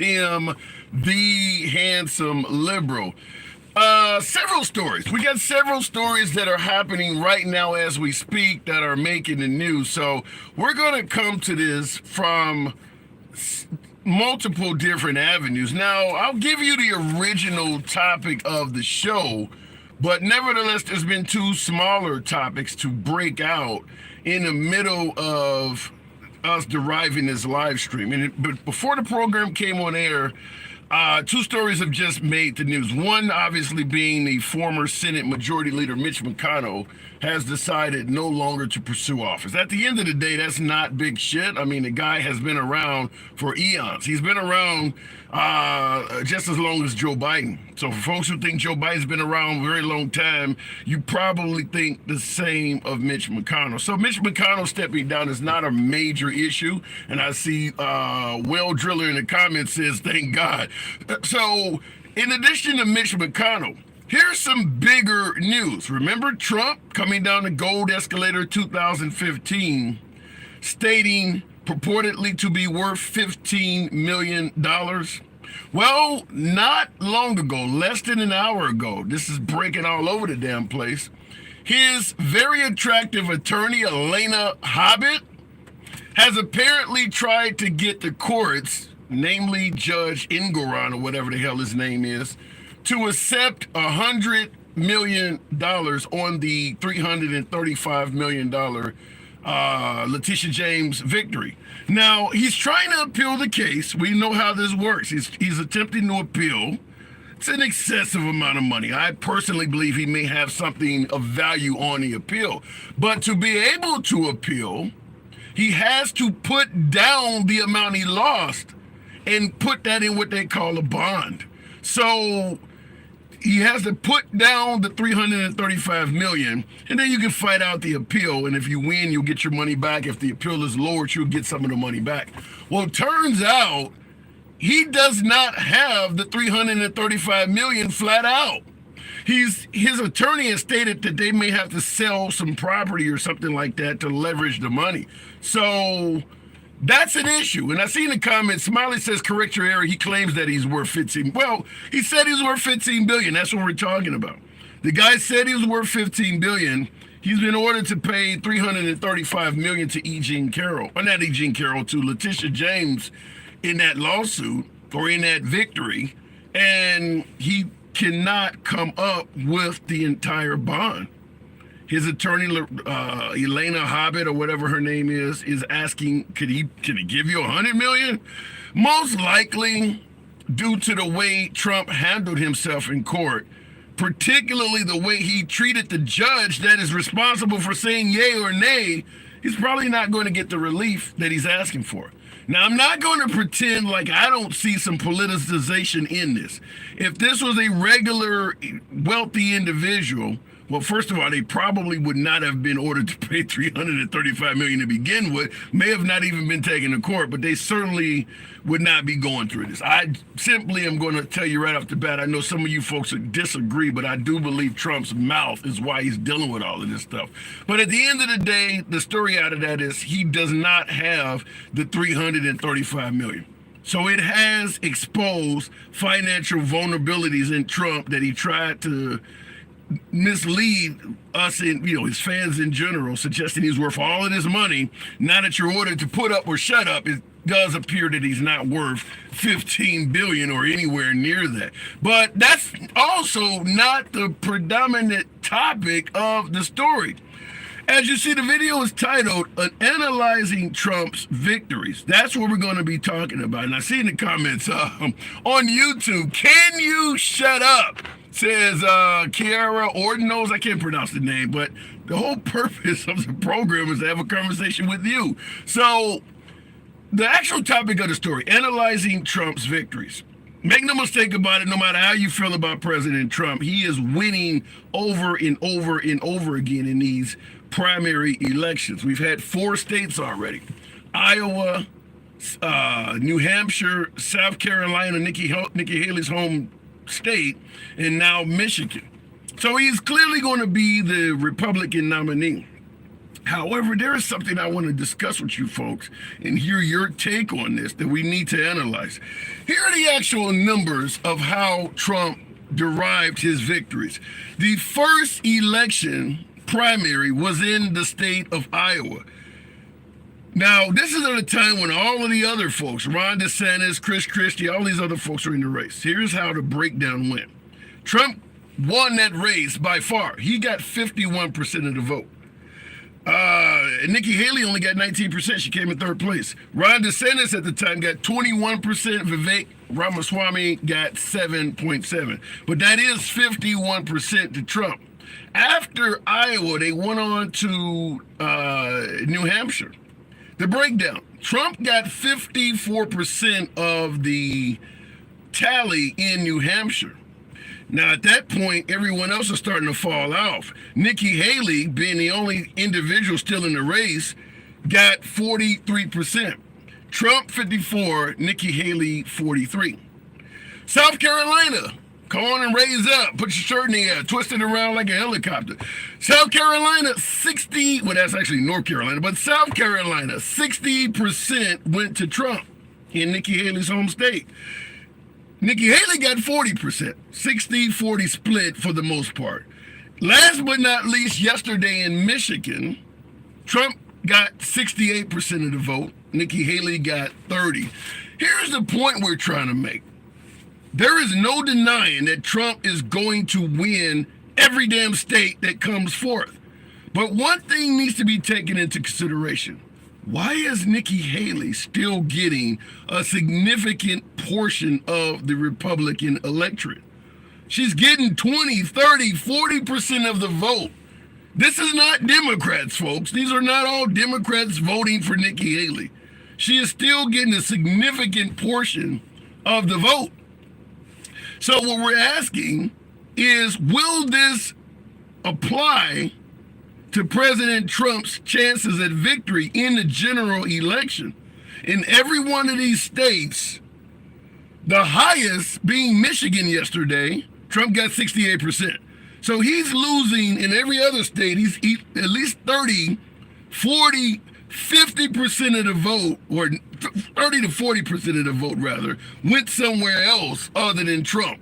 him the handsome liberal. Several stories. We got several stories that are happening right now as we speak that are making the news. So we're going to come to this from multiple different avenues. Now, I'll give you the original topic of the show, but nevertheless, there's been two smaller topics to break out in the middle of us deriving this live stream. But before the program came on air, two stories have just made the news. One, obviously, being the former Senate Majority Leader Mitch McConnell has decided no longer to pursue office. At the end of the day, that's not big shit. I mean, the guy has been around for eons. He's been around just as long as Joe Biden. So for folks who think Joe Biden's been around a very long time, you probably think the same of Mitch McConnell. So Mitch McConnell stepping down is not a major issue. And I see Well Driller in the comments says, thank God. So in addition to Mitch McConnell, here's some bigger news. Remember Trump coming down the gold escalator 2015, stating purportedly to be worth $15 million? Well, not long ago, less than an hour ago, this is breaking all over the damn place, his very attractive attorney, Elena Hobbit, has apparently tried to get the courts, namely Judge Engoron or whatever the hell his name is, to accept $100 million on the $335 million Letitia James victory. Now, he's trying to appeal the case. We know how this works. He's attempting to appeal. It's an excessive amount of money. I personally believe he may have something of value on the appeal. But to be able to appeal, he has to put down the amount he lost and put that in what they call a bond. So he has to put down the $335 million, and then you can fight out the appeal. And if you win, you'll get your money back. If the appeal is lowered, you'll get some of the money back. Well, it turns out he does not have the $335 million flat out. His attorney has stated that they may have to sell some property or something like that to leverage the money. So that's an issue. And I see in the comments, Smiley says, correct your error. He claims that he's worth 15. Well, he said he's worth 15 billion. That's what we're talking about. The guy said he was worth 15 billion. He's been ordered to pay 335 million to to Letitia James in that lawsuit or in that victory. And he cannot come up with the entire bond. His attorney, Elena Hobbit or whatever her name is asking, can he give you $100 million? Most likely, due to the way Trump handled himself in court, particularly the way he treated the judge that is responsible for saying yay or nay, he's probably not going to get the relief that he's asking for. Now, I'm not going to pretend like I don't see some politicization in this. If this was a regular wealthy individual, well, first of all, they probably would not have been ordered to pay $335 million to begin with, may have not even been taken to court, but they certainly would not be going through this. I simply am going to tell you right off the bat, I know some of you folks would disagree, but I do believe Trump's mouth is why he's dealing with all of this stuff. But at the end of the day, the story out of that is he does not have the $335 million. So it has exposed financial vulnerabilities in Trump that he tried to mislead us and his fans in general, suggesting he's worth all of this money. Now that you're ordered to put up or shut up, it does appear that he's not worth 15 billion or anywhere near that. But that's also not the predominant topic of the story. As you see, the video is titled Analyzing Trump's Victories. That's what we're going to be talking about. And I see in the comments on YouTube, can you shut up? Says Kiara Ordinos. I can't pronounce the name, but the whole purpose of the program is to have a conversation with you. So the actual topic of the story, analyzing Trump's victories. Make no mistake about it, no matter how you feel about President Trump, he is winning over and over and over again in these primary elections. We've had 4 states already: Iowa, New Hampshire, South Carolina, Nikki Haley's home state, and now Michigan. So he's clearly going to be the Republican nominee. However, there is something I want to discuss with you folks and hear your take on this that we need to analyze. Here are the actual numbers of how Trump derived his victories. The first election primary was in the state of Iowa. Now, this is at a time when all of the other folks, Ron DeSantis, Chris Christie, all these other folks are in the race. Here's how the breakdown went. Trump won that race by far. He got 51% of the vote. Nikki Haley only got 19%. She came in third place. Ron DeSantis at the time got 21%. Vivek Ramaswamy got 7.7%. But that is 51% to Trump. After Iowa, they went on to New Hampshire. The breakdown. Trump got 54% of the tally in New Hampshire. Now, at that point, everyone else is starting to fall off. Nikki Haley, being the only individual still in the race, got 43%. Trump, 54%, Nikki Haley, 43%. South Carolina, come on and raise up. Put your shirt in the air, twist it around like a helicopter. South Carolina, 60%, well, that's actually North Carolina, but South Carolina, 60% went to Trump in Nikki Haley's home state. Nikki Haley got 40%, 60-40 split for the most part. Last but not least, yesterday in Michigan, Trump got 68% of the vote. Nikki Haley got 30%. Here's the point we're trying to make. There is no denying that Trump is going to win every damn state that comes forth. But one thing needs to be taken into consideration. Why is Nikki Haley still getting a significant portion of the Republican electorate? She's getting 20, 30, 40% of the vote. This is not Democrats, folks. These are not all Democrats voting for Nikki Haley. She is still getting a significant portion of the vote. So what we're asking is, will this apply to President Trump's chances at victory in the general election? In every one of these states, the highest being Michigan yesterday, Trump got 68%. So he's losing in every other state. He's at least 30, 40, 50% of the vote, or 30 to 40% of the vote rather, went somewhere else other than Trump.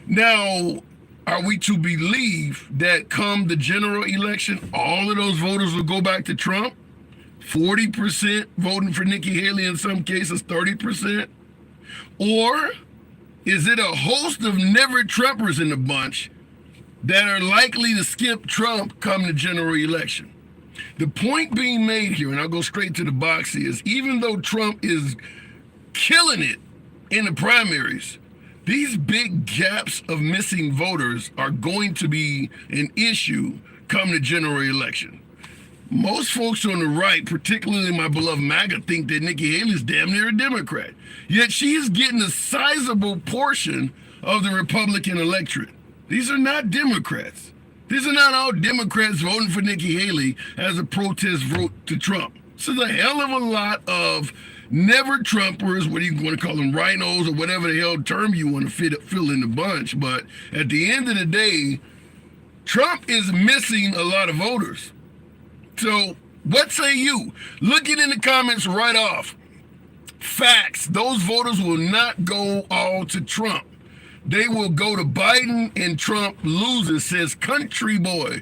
Now, are we to believe that come the general election, all of those voters will go back to Trump? 40% voting for Nikki Haley, in some cases 30%? Or is it a host of never Trumpers in the bunch that are likely to skip Trump come the general election? The point being made here, and I'll go straight to the box, is even though Trump is killing it in the primaries, these big gaps of missing voters are going to be an issue come the general election. Most folks on the right, particularly my beloved MAGA, think that Nikki Haley is damn near a Democrat. Yet she is getting a sizable portion of the Republican electorate. These are not Democrats. These are not all Democrats voting for Nikki Haley as a protest vote to Trump. This is a hell of a lot of never Trumpers, what do you want to call them, rhinos or whatever the hell term you want to fill in the bunch. But at the end of the day, Trump is missing a lot of voters. So what say you? Look it in the comments right off. Facts. Those voters will not go all to Trump. They will go to Biden, and Trump loses, says Country Boy.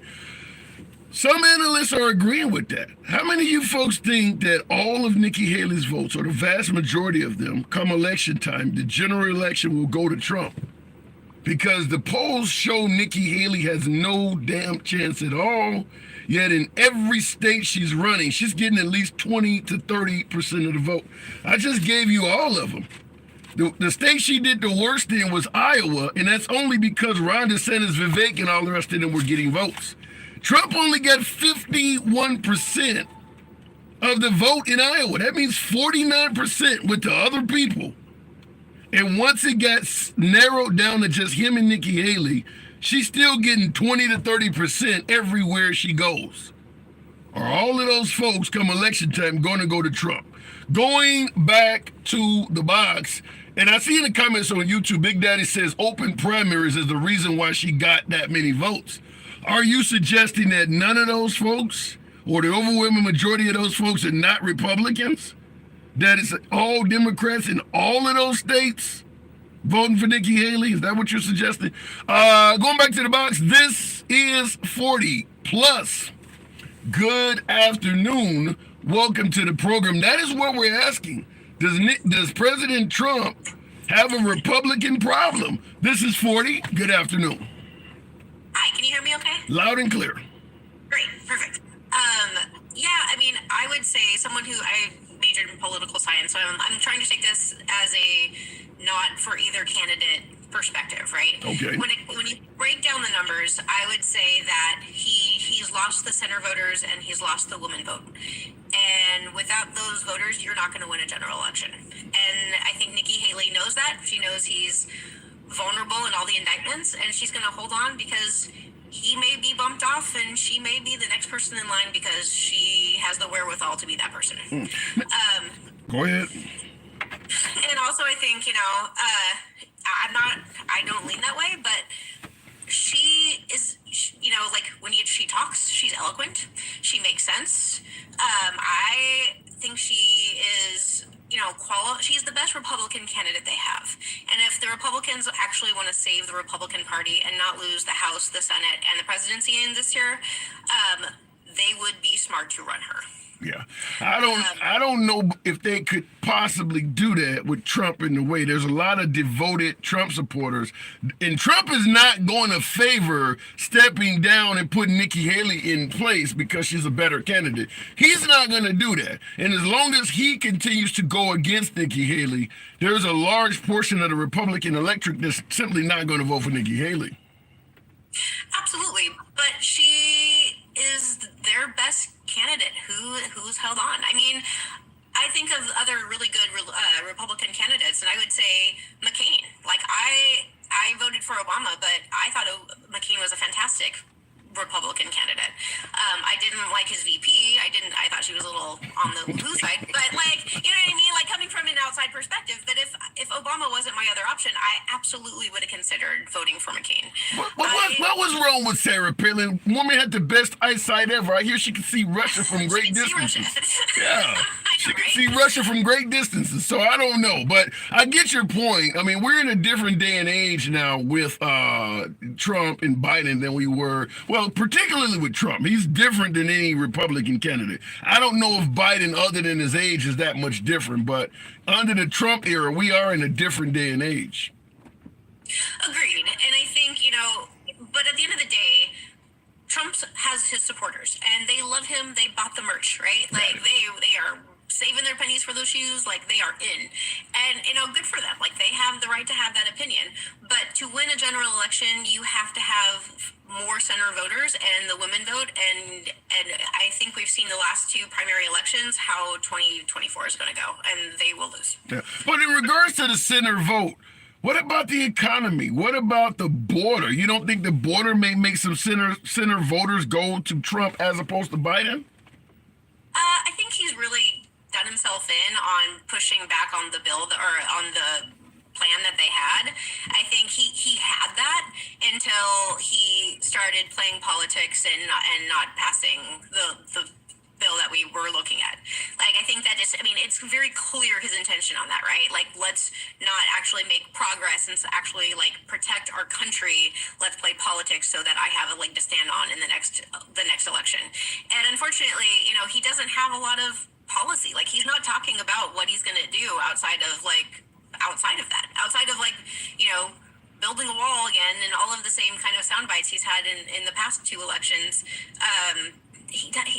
Some analysts are agreeing with that. How many of you folks think that all of Nikki Haley's votes, or the vast majority of them, come election time, the general election will go to Trump? Because the polls show Nikki Haley has no damn chance at all, yet in every state she's running, she's getting at least 20 to 30% of the vote. I just gave you all of them. The state she did the worst in was Iowa, and that's only because Ron DeSantis, Vivek, and all the rest of them were getting votes. Trump only got 51% of the vote in Iowa. That means 49% went to other people. And once it got narrowed down to just him and Nikki Haley, she's still getting 20 to 30% everywhere she goes. Are all of those folks come election time going to go to Trump? Going back to the box, and I see in the comments on YouTube, Big Daddy says open primaries is the reason why she got that many votes. Are you suggesting that none of those folks or the overwhelming majority of those folks are not Republicans? That it's all Democrats in all of those states voting for Nikki Haley? Is that what you're suggesting? Going back to the box, this is 40 plus. Good afternoon. Welcome to the program. That is what we're asking. Does President Trump have a Republican problem? This is 40. Good afternoon. Hi, can you hear me okay? Loud and clear. Great, perfect. Yeah, I mean, I would say someone who I majored in political science, so I'm trying to take this as a not for either candidate perspective, right? Okay. When you break down the numbers, I would say that he's lost the center voters and he's lost the women vote. And without those voters, you're not going to win a general election. And I think Nikki Haley knows that. She knows he's vulnerable in all the indictments, and she's going to hold on because he may be bumped off and she may be the next person in line because she has the wherewithal to be that person. Go ahead. And also I think, I don't lean that way, but she is, like when she talks, she's eloquent. She makes sense. I think she is, she's the best Republican candidate they have. And if the Republicans actually want to save the Republican Party and not lose the House, the Senate, and the presidency in this year, they would be smart to run her. Yeah, I don't know if they could possibly do that with Trump in the way. There's a lot of devoted Trump supporters, and Trump is not going to favor stepping down and putting Nikki Haley in place because she's a better candidate. He's not going to do that. And as long as he continues to go against Nikki Haley, there's a large portion of the Republican electorate that's simply not going to vote for Nikki Haley. Absolutely, but she is their best candidate who's held on. I mean, I think of other really good Republican candidates, and I would say McCain. Like I voted for Obama, but I thought McCain was a fantastic Republican candidate. I didn't like his VP. I thought she was a little on the who side, but you know what I mean? Like coming from an outside perspective, but if Obama wasn't my other option, I absolutely would have considered voting for McCain. What was wrong with Sarah Palin? Woman had the best eyesight ever. I hear she can see Russia from great distances. Yeah. She can see Russia from great distances. So I don't know, but I get your point. I mean, we're in a different day and age now with Trump and Biden than we were. Well, particularly with Trump. He's different than any Republican candidate. I don't know if Biden, other than his age, is that much different, but under the Trump era, we are in a different day and age. Agreed. And I think, but at the end of the day, Trump has his supporters and they love him. They bought the merch, right? Like they are saving their pennies for those shoes, like they are in. And, good for them. Like they have the right to have that opinion. But to win a general election, you have to have more center voters and the women vote. And I think we've seen the last two primary elections, how 2024 is going to go, and they will lose. Yeah. But in regards to the center vote, what about the economy? What about the border? You don't think the border may make some center voters go to Trump as opposed to Biden? I think he's really done himself in on pushing back on the bill or on the plan that they had. I think he had that until he started playing politics and not passing the bill that we were looking at. Like, I think that it's very clear his intention on that, right? Like, let's not actually make progress and actually protect our country. Let's play politics so that I have a leg to stand on in the next election. And unfortunately, he doesn't have a lot of policy. Like, he's not talking about what he's going to do outside of building a wall again and all of the same kind of sound bites he's had in the past two elections.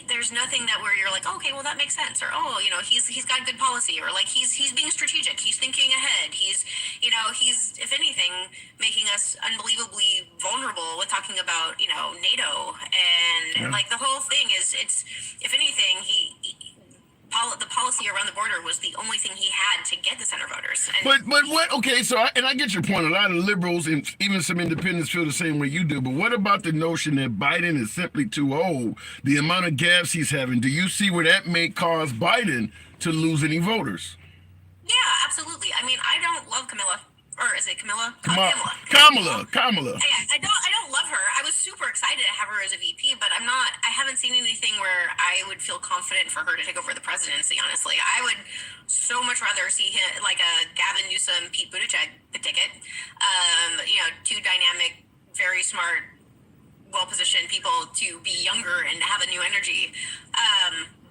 There's nothing that where you're like, okay, well that makes sense, or he's got good policy, or he's being strategic, he's thinking ahead, he's if anything making us unbelievably vulnerable with talking about NATO and the whole thing is it's if anything the policy around the border was the only thing he had to get the center voters. But what? Okay, so I get your point. A lot of liberals and even some independents feel the same way you do. But what about the notion that Biden is simply too old? The amount of gaps he's having. Do you see where that may cause Biden to lose any voters? Yeah, absolutely. I mean, I don't love Camilla. Or is it Camilla? Kamala. I don't love her. I was super excited to have her as a VP, but I haven't seen anything where I would feel confident for her to take over the presidency, honestly. I would so much rather see him, like a Gavin Newsom, Pete Buttigieg ticket. Two dynamic, very smart, well-positioned people to be younger and have a new energy.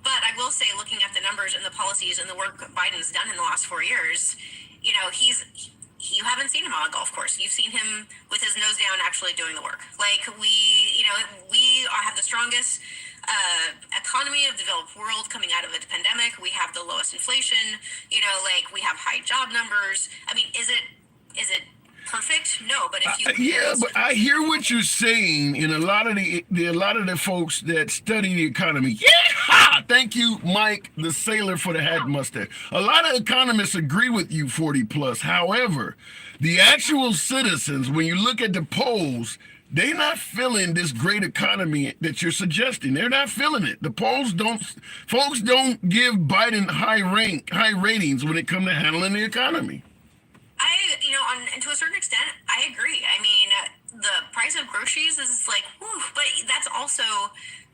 But I will say, looking at the numbers and the policies and the work Biden's done in the last 4 years, you haven't seen him on a golf course. You've seen him with his nose down actually doing the work. Like have the strongest economy of the developed world coming out of the pandemic. We have the lowest inflation. We have high job numbers. I mean, is it perfect? No, but if you but I hear what you're saying, and a lot of the folks that study the economy. Yeah, thank you, Mike, the sailor, for the hat mustache. A lot of economists agree with you, 40 plus. However, the actual citizens, when you look at the polls, they're not feeling this great economy that you're suggesting. They're not feeling it. The folks don't give Biden high ratings when it comes to handling the economy. And to a certain extent, I agree. I mean, the price of groceries is like, whew, but that's also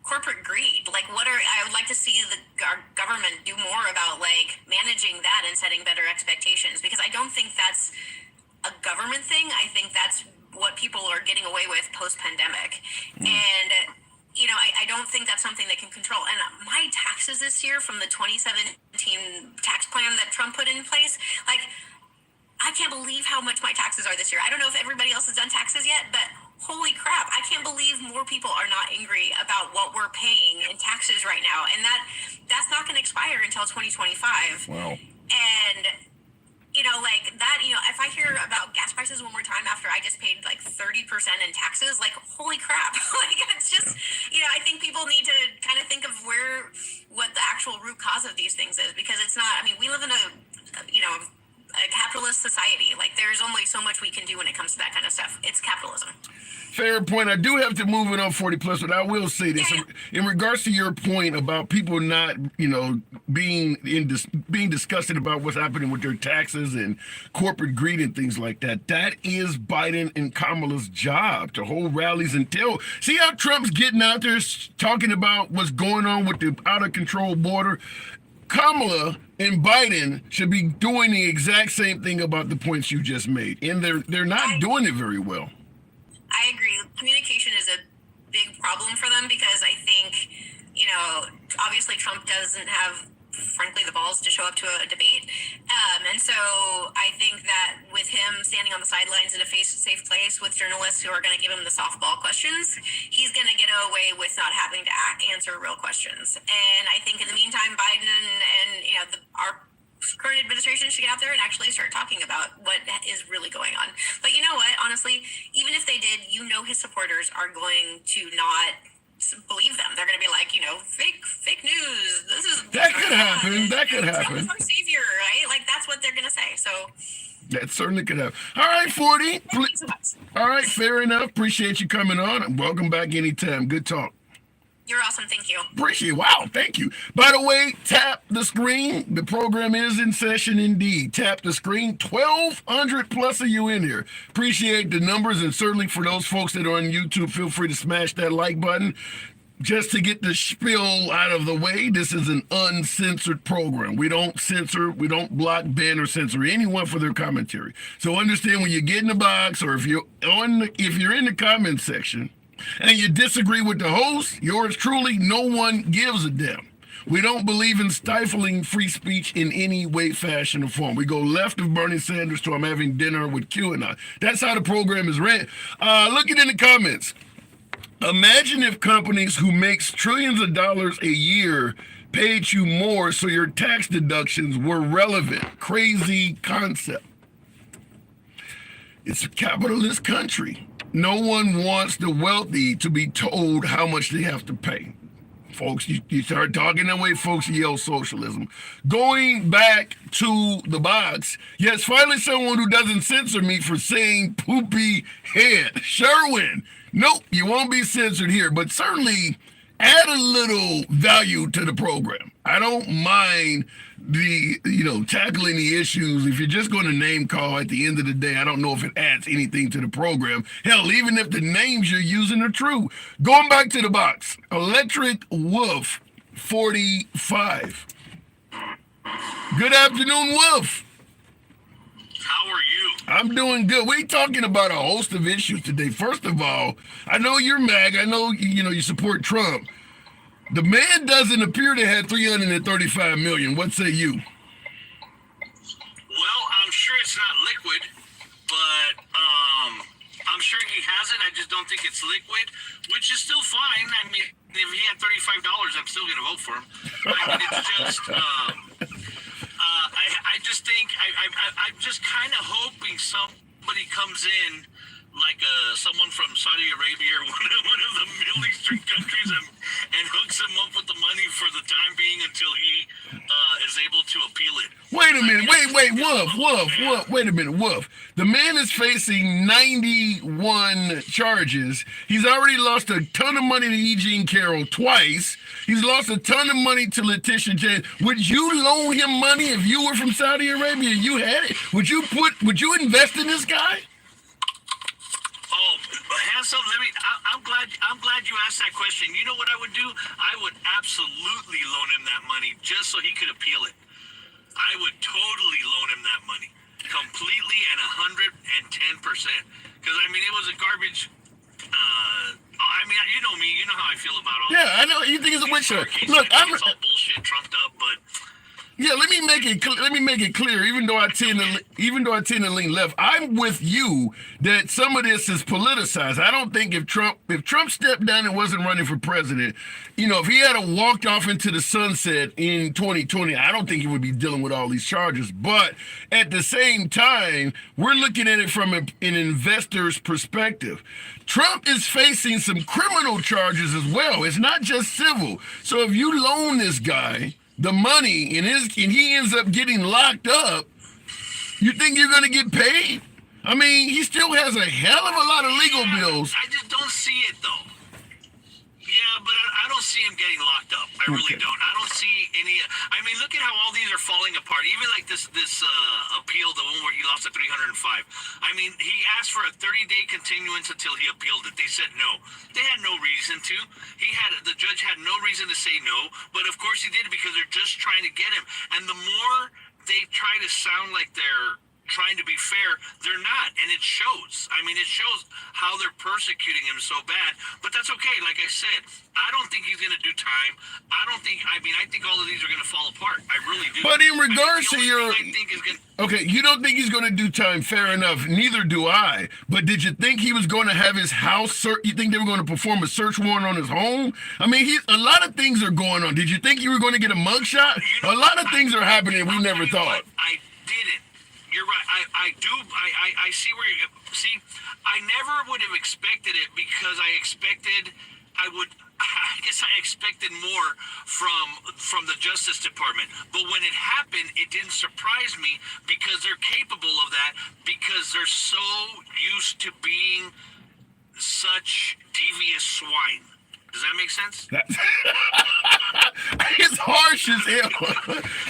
corporate greed. Like, I would like to see our government do more about like managing that and setting better expectations, because I don't think that's a government thing. I think that's what people are getting away with post-pandemic. And I don't think that's something they can control. And my taxes this year from the 2017 tax plan that Trump put in place, like, I can't believe how much my taxes are this year. I don't know if everybody else has done taxes yet, but holy crap, I can't believe more people are not angry about what we're paying in taxes right now. And that's not going to expire until 2025. Wow. And, if I hear about gas prices one more time after I just paid like 30% in taxes, like, holy crap. Like, it's just, I think people need to kind of think of what the actual root cause of these things is, because it's not, we live in a capitalist society. Like, there's only so much we can do when it comes to that kind of stuff. It's capitalism. Fair point. I do have to move it on 40 plus, but I will say this in regards to your point about people not, being disgusted about what's happening with their taxes and corporate greed and things like that. That is Biden and Kamala's job, to hold rallies and tell. See how Trump's getting out there talking about what's going on with the out of control border. Kamala and Biden should be doing the exact same thing about the points you just made, and they're not doing it very well. I agree. Communication is a big problem for them, because I think, obviously Trump doesn't have, frankly, the balls to show up to a debate. And so I think that with him standing on the sidelines in a safe place with journalists who are going to give him the softball questions, he's going to get away with not having to answer real questions. And I think in the meantime, Biden and our current administration should get out there and actually start talking about what is really going on. But you know what? Honestly, even if they did, his supporters are going to not believe them. They're going to be like, fake news. That could happen. Our savior, right? Like, that's what they're going to say. So that certainly could happen. All right, 40. All right, fair enough. Appreciate you coming on. Welcome back anytime. Good talk. You're awesome. Thank you. Appreciate it. Wow, thank you. By the way, tap the screen. The program is in session indeed. Tap the screen. 1,200 plus of you in here. Appreciate the numbers, and certainly for those folks that are on YouTube, feel free to smash that like button. Just to get the spiel out of the way, this is an uncensored program. We don't censor, we don't block, ban, or censor anyone for their commentary. So understand, when you get in the box, or if you're in the comment section, and you disagree with the host, yours truly, no one gives a damn. We don't believe in stifling free speech in any way, fashion, or form. We go left of Bernie Sanders to I'm having dinner with QAnon. That's how the program is ran. Look it in the comments. Imagine if companies who makes trillions of dollars a year paid you more so your tax deductions were relevant. Crazy concept. It's a capitalist country. No one wants the wealthy to be told how much they have to pay. Folks, you start talking that way, folks yell socialism. Going back to the box, yes, finally someone who doesn't censor me for saying poopy head. Sherwin, nope, you won't be censored here, but certainly add a little value to the program. I don't mind tackling the issues. If you're just going to name call at the end of the day, I don't know if it adds anything to the program. Hell, even if the names you're using are true. Going back to the box, Electric Wolf 45. Good afternoon, Wolf. How are you? I'm doing good. We're talking about a host of issues today. First of all, I know you're MAGA. I know you support Trump. The man doesn't appear to have 335 million. What say you? Well, I'm sure it's not liquid, but I'm sure he has it. I just don't think it's liquid, which is still fine. I mean, if he had $35, I'm still going to vote for him. I mean, it's just, I just think, I'm just kind of hoping somebody comes in, like someone from Saudi Arabia or one of the Middle Eastern countries and hooks him up with the money for the time being until he is able to appeal it. Wait a minute. Wolf. Wait a minute, Wolf. The man is facing 91 charges. He's already lost a ton of money to E. Jean Carroll twice. He's lost a ton of money to Letitia James. Would you loan him money if you were from Saudi Arabia and you had it? Would you invest in this guy? Oh, handsome. I'm glad you asked that question. You know what I would do? I would absolutely loan him that money just so he could appeal it. I would totally loan him that money, completely and 110%. Because I mean, it was a garbage. I mean, you know me. You know how I feel about all. Yeah, I know. You think it's a witch hunt. Look, it's all bullshit, trumped up, but. Yeah, let me make it clear. Even though I tend to lean left, I'm with you that some of this is politicized. I don't think if Trump stepped down and wasn't running for president, if he had walked off into the sunset in 2020, I don't think he would be dealing with all these charges. But at the same time, we're looking at it from an investor's perspective. Trump is facing some criminal charges as well. It's not just civil. So if you loan this guy the money and he ends up getting locked up, you think you're going to get paid? I mean, he still has a hell of a lot of legal bills. I just don't see it, though. Yeah, but I don't see him getting locked up. I really don't. I don't see any. I mean, look at how all these are falling apart. Even like this appeal, the one where he lost at 305. I mean, he asked for a 30-day continuance until he appealed it. They said no. They had no reason to. The judge had no reason to say no, but of course he did because they're just trying to get him. And the more they try to sound like they're trying to be fair, they're not, and it shows. I mean, it shows how they're persecuting him so bad, but that's okay. Like I said, I don't think he's going to do time. I think all of these are going to fall apart. I really do. But in regards to okay, you don't think he's going to do time, fair enough. Neither do I. But did you think he was going to have his house you think they were going to perform a search warrant on his home? I mean, a lot of things are going on. Did you think you were going to get a mugshot? A lot of things are happening we never thought. I didn't. You're right. I do. I see where you see. I never would have expected it because I guess I expected more from the Justice Department. But when it happened, it didn't surprise me because they're capable of that because they're so used to being such devious swine. Does that make sense? It's harsh as hell.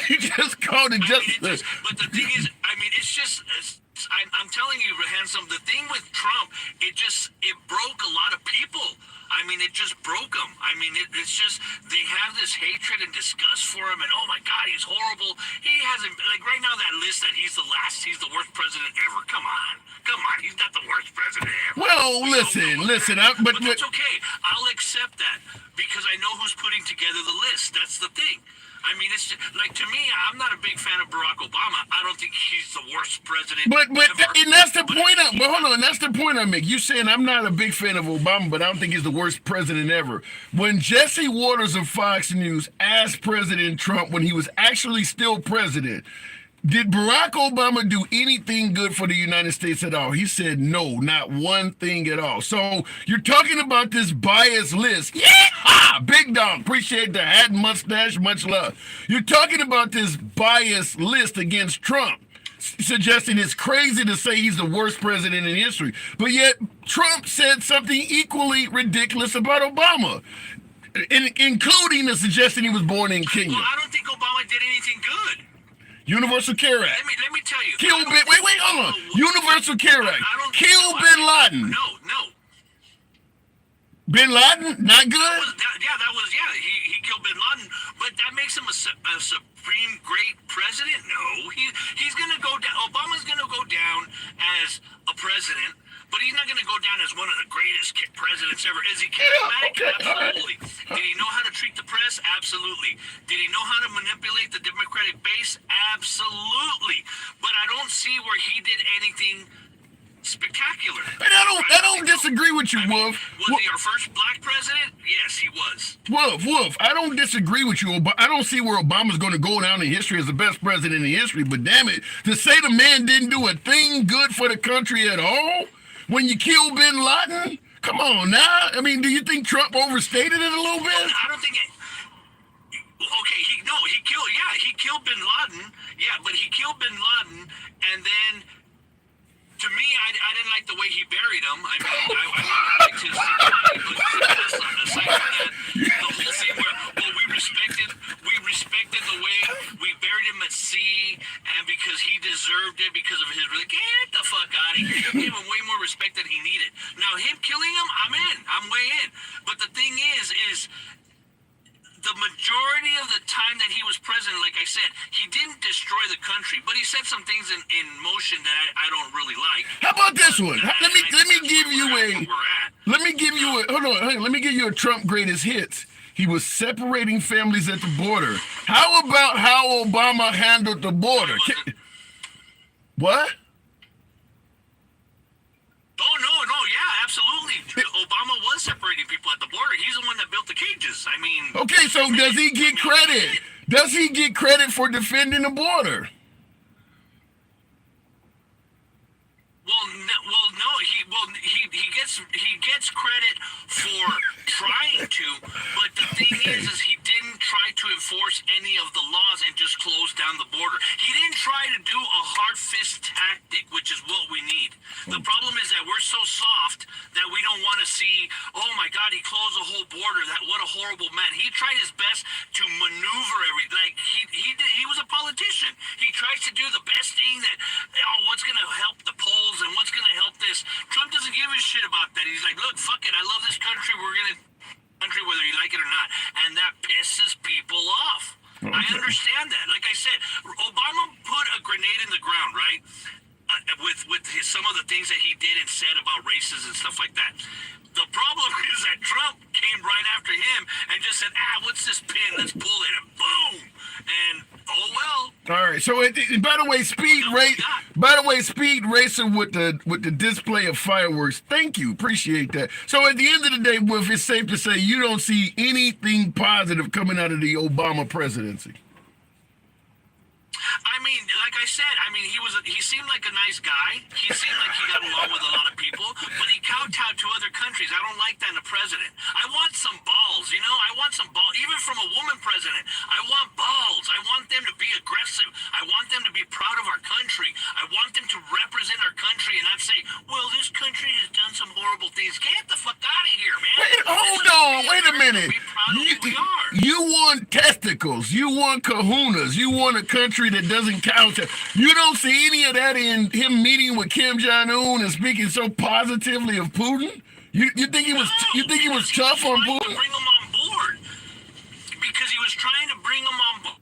You just called it justice. But the thing is, I mean, it's just, I'm telling you, handsome, the thing with Trump, it broke a lot of people. I mean, it just broke them. I mean, it's just, they have this hatred and disgust for him, and oh my God, he's horrible. He hasn't, like right now, that list that he's the worst president ever. Come on, he's not the worst president ever. Well, listen, but that's okay. I'll accept that because I know who's putting together the list. That's the thing. I mean, it's just, like, to me, I'm not a big fan of Barack Obama. I don't think he's the worst president ever. And that's the point. But hold on, that's the point I make. You saying I'm not a big fan of Obama, but I don't think he's the worst president ever. When Jesse Waters of Fox News asked President Trump when he was actually still president, did Barack Obama do anything good for the United States at all? He said no, not one thing at all. So you're talking about this biased list. Yeah, big dog. Appreciate the hat and mustache. Much love. You're talking about this biased list against Trump, suggesting it's crazy to say he's the worst president in history. But yet Trump said something equally ridiculous about Obama. including the suggestion he was born in Kenya. Well, I don't think Obama did anything good. Universal Care Act. Let me tell you. Kill Bin. Wait, hold on. Universal Care Act. Kill Bin Laden. No. Bin Laden, not good. He killed Bin Laden, but that makes him a supreme great president. No, he's gonna go down. Obama's gonna go down as a president, but he's not gonna go down as one of the greatest presidents ever. Is he charismatic? Absolutely. Did he know how to treat the press? Absolutely. Did he know how to manipulate the Democratic base? Absolutely. But I don't see where he did anything spectacular. And I don't disagree with you, Wolf. Was he our first black president? Yes, he was. Wolf, I don't disagree with you. I don't see where Obama's going to go down in history as the best president in history. But damn it, to say the man didn't do a thing good for the country at all when you kill Bin Laden? Come on now. I mean, do you think Trump overstated it a little bit? I don't think it. Okay, he killed Bin Laden. Yeah, but he killed Bin Laden, and then. To me, I didn't like the way he buried him. I mean, I liked his body, but aside from that, the whole scene where, we respected the way we buried him at sea, and because he deserved it because of his get the fuck out of here. You gave him way more respect than he needed. Now, him killing him, I'm in. I'm way in. But the thing is the majority of the time that he was president, like I said, he didn't destroy the country, but he set some things in motion that I don't really like. How about this one? Let me give you a Trump greatest hits. He was separating families at the border. How about how Obama handled the border? What? Yeah, absolutely. Obama was separating people at the border. He's the one that built the cages. I mean... Okay, so does he get credit? Does he get credit for defending the border? He gets credit for trying to, but the thing is he didn't try to enforce any of the laws and just close down the border. He didn't try to do a hard fist tactic, which is what we need. The problem is that we're so soft that we don't want to see, oh my God, he closed the whole border. What a horrible man. He tried his best to maneuver everything. Like he was a politician. He tries to do the best thing that, what's going to help the polls and what's going to help this. Trump doesn't give a shit about that. He's like, look, fuck it. I love this country. We're going to country whether you like it or not. And that pisses people off. Okay. I understand that. Like I said, Obama put a grenade in the ground, right? With some of the things that he did and said about races and stuff like that. The problem is that Trump came right after him and just said, what's this pin? Let's pull it. And boom. And, oh, well. All right. So, by the way, Speed Racer with the display of fireworks. Thank you. Appreciate that. So, at the end of the day, Wolf, it's safe to say you don't see anything positive coming out of the Obama presidency. I mean, like I said, he seemed like a nice guy. He seemed like he got along with a lot of people, but he kowtowed to other countries. I don't like that in a president. I want some balls, I want some balls, even from a woman president. I want balls. I want them to be aggressive. I want them to be proud of our country. I want them to represent our country and not say, well, this country has done some horrible things. Get the fuck out of here, man. Wait a minute. You want testicles. You want kahunas. You want a country that doesn't count. You don't see any of that in him meeting with Kim Jong-un and speaking so positively of Putin? You think he was tough on Putin? To bring him on board because he was trying to bring him on board.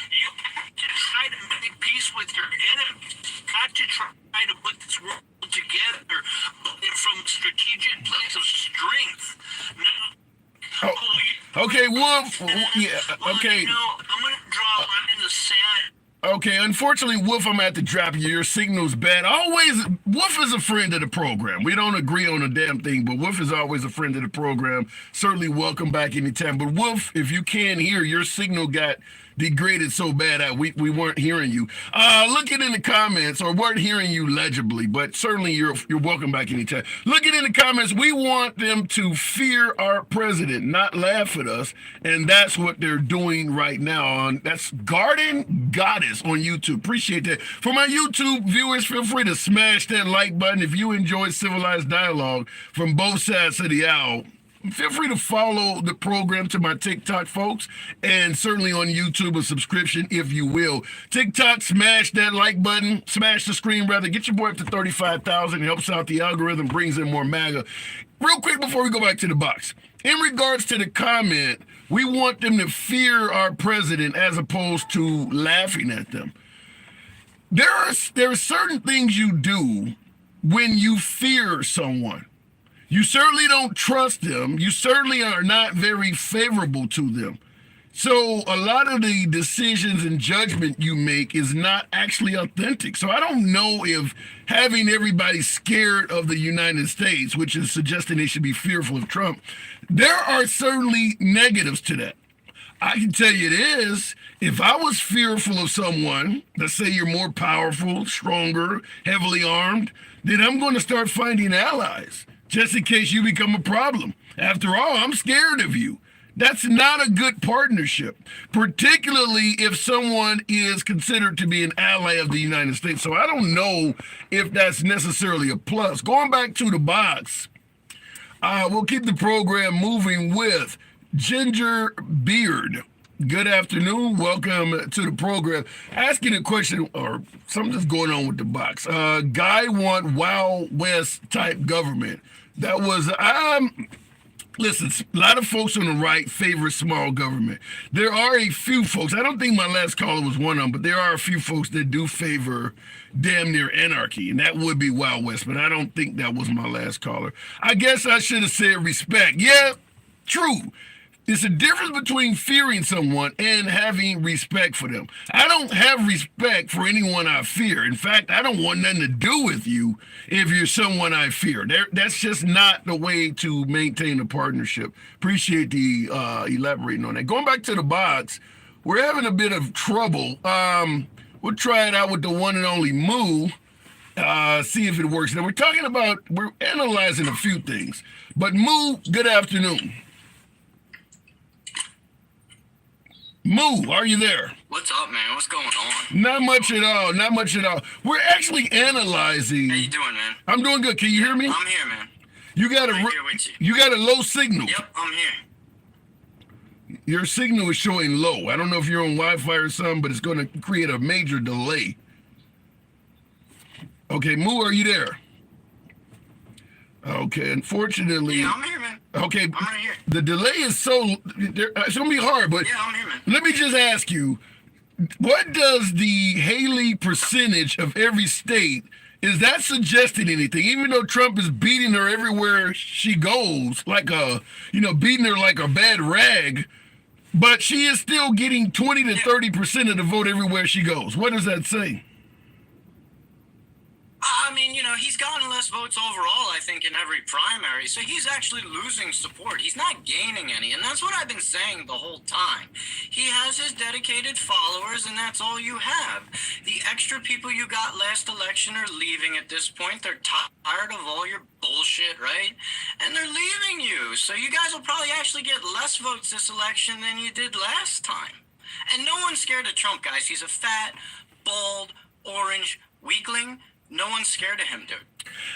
You have to try to make peace with your enemies. You got to try to put this world together from a strategic place of strength. Okay, Wolf. Yeah. Okay. I'm gonna draw a line in the sand. Okay, unfortunately, Wolf, I'm at the drop you. Your signal's bad. Wolf is a friend of the program. We don't agree on a damn thing, but Wolf is always a friend of the program. Certainly welcome back anytime. But Wolf, if you can't hear, your signal got degraded so bad that we weren't hearing you. Looking in the comments, or weren't hearing you legibly, but certainly you're welcome back anytime. Looking in the comments, we want them to fear our president, not laugh at us, and that's what they're doing right now. That's Garden Goddess on YouTube. Appreciate that. For my YouTube viewers, feel free to smash that like button if you enjoy civilized dialogue from both sides of the aisle. Feel free to follow the program to my TikTok folks, and certainly on YouTube a subscription if you will. TikTok, smash that like button, smash the screen rather. Get your boy up to 35,000. It helps out the algorithm, brings in more MAGA. Real quick before we go back to the box. In regards to the comment, we want them to fear our president as opposed to laughing at them. There are certain things you do when you fear someone. You certainly don't trust them. You certainly are not very favorable to them. So a lot of the decisions and judgment you make is not actually authentic. So I don't know if having everybody scared of the United States, which is suggesting they should be fearful of Trump, there are certainly negatives to that. I can tell you this, if I was fearful of someone, let's say you're more powerful, stronger, heavily armed, then I'm going to start finding allies just in case you become a problem. After all, I'm scared of you. That's not a good partnership, particularly if someone is considered to be an ally of the United States. So I don't know if that's necessarily a plus. Going back to the box, we'll keep the program moving with Ginger Beard. Good afternoon. Welcome to the program. Asking a question, or something's going on with the box. Guy want Wild West type government. That was, listen, a lot of folks on the right favor small government. There are a few folks, I don't think my last caller was one of them, but there are a few folks that do favor damn near anarchy, and that would be Wild West, but I don't think that was my last caller. I guess I should have said respect. Yeah, true. There's a difference between fearing someone and having respect for them. I don't have respect for anyone I fear. In fact, I don't want nothing to do with you if you're someone I fear. That's just not the way to maintain a partnership. Appreciate the elaborating on that. Going back to the box, we're having a bit of trouble. We'll try it out with the one and only Moo. See if it works. Now, we're analyzing a few things. But Moo, good afternoon. Moo, are you there? What's up, man? What's going on? Not much at all. Not much at all. We're actually analyzing. How you doing, man? I'm doing good. Can you hear me? I'm here, man. You got Right here with you. You got a low signal. Yep, I'm here. Your signal is showing low. I don't know if you're on Wi-Fi or something, but it's going to create a major delay. Okay, Moo, are you there? Okay, unfortunately. Yeah, I'm here, man. Okay, I'm right here. the delay is it's gonna be hard, but Yeah, I'm here, man. let me just ask you, what does the Haley percentage of every state, is that suggesting anything? Even though Trump is beating her everywhere she goes, beating her like a bad rag, but she is still getting 20 to 30% of the vote everywhere she goes. What does that say? I mean, he's gotten less votes overall, I think, in every primary, so he's actually losing support. He's not gaining any, and that's what I've been saying the whole time. He has his dedicated followers, and that's all you have. The extra people you got last election are leaving at this point. They're tired of all your bullshit, right? And they're leaving you, so you guys will probably actually get less votes this election than you did last time. And no one's scared of Trump, guys. He's a fat, bald, orange weakling. No one's scared of him, dude.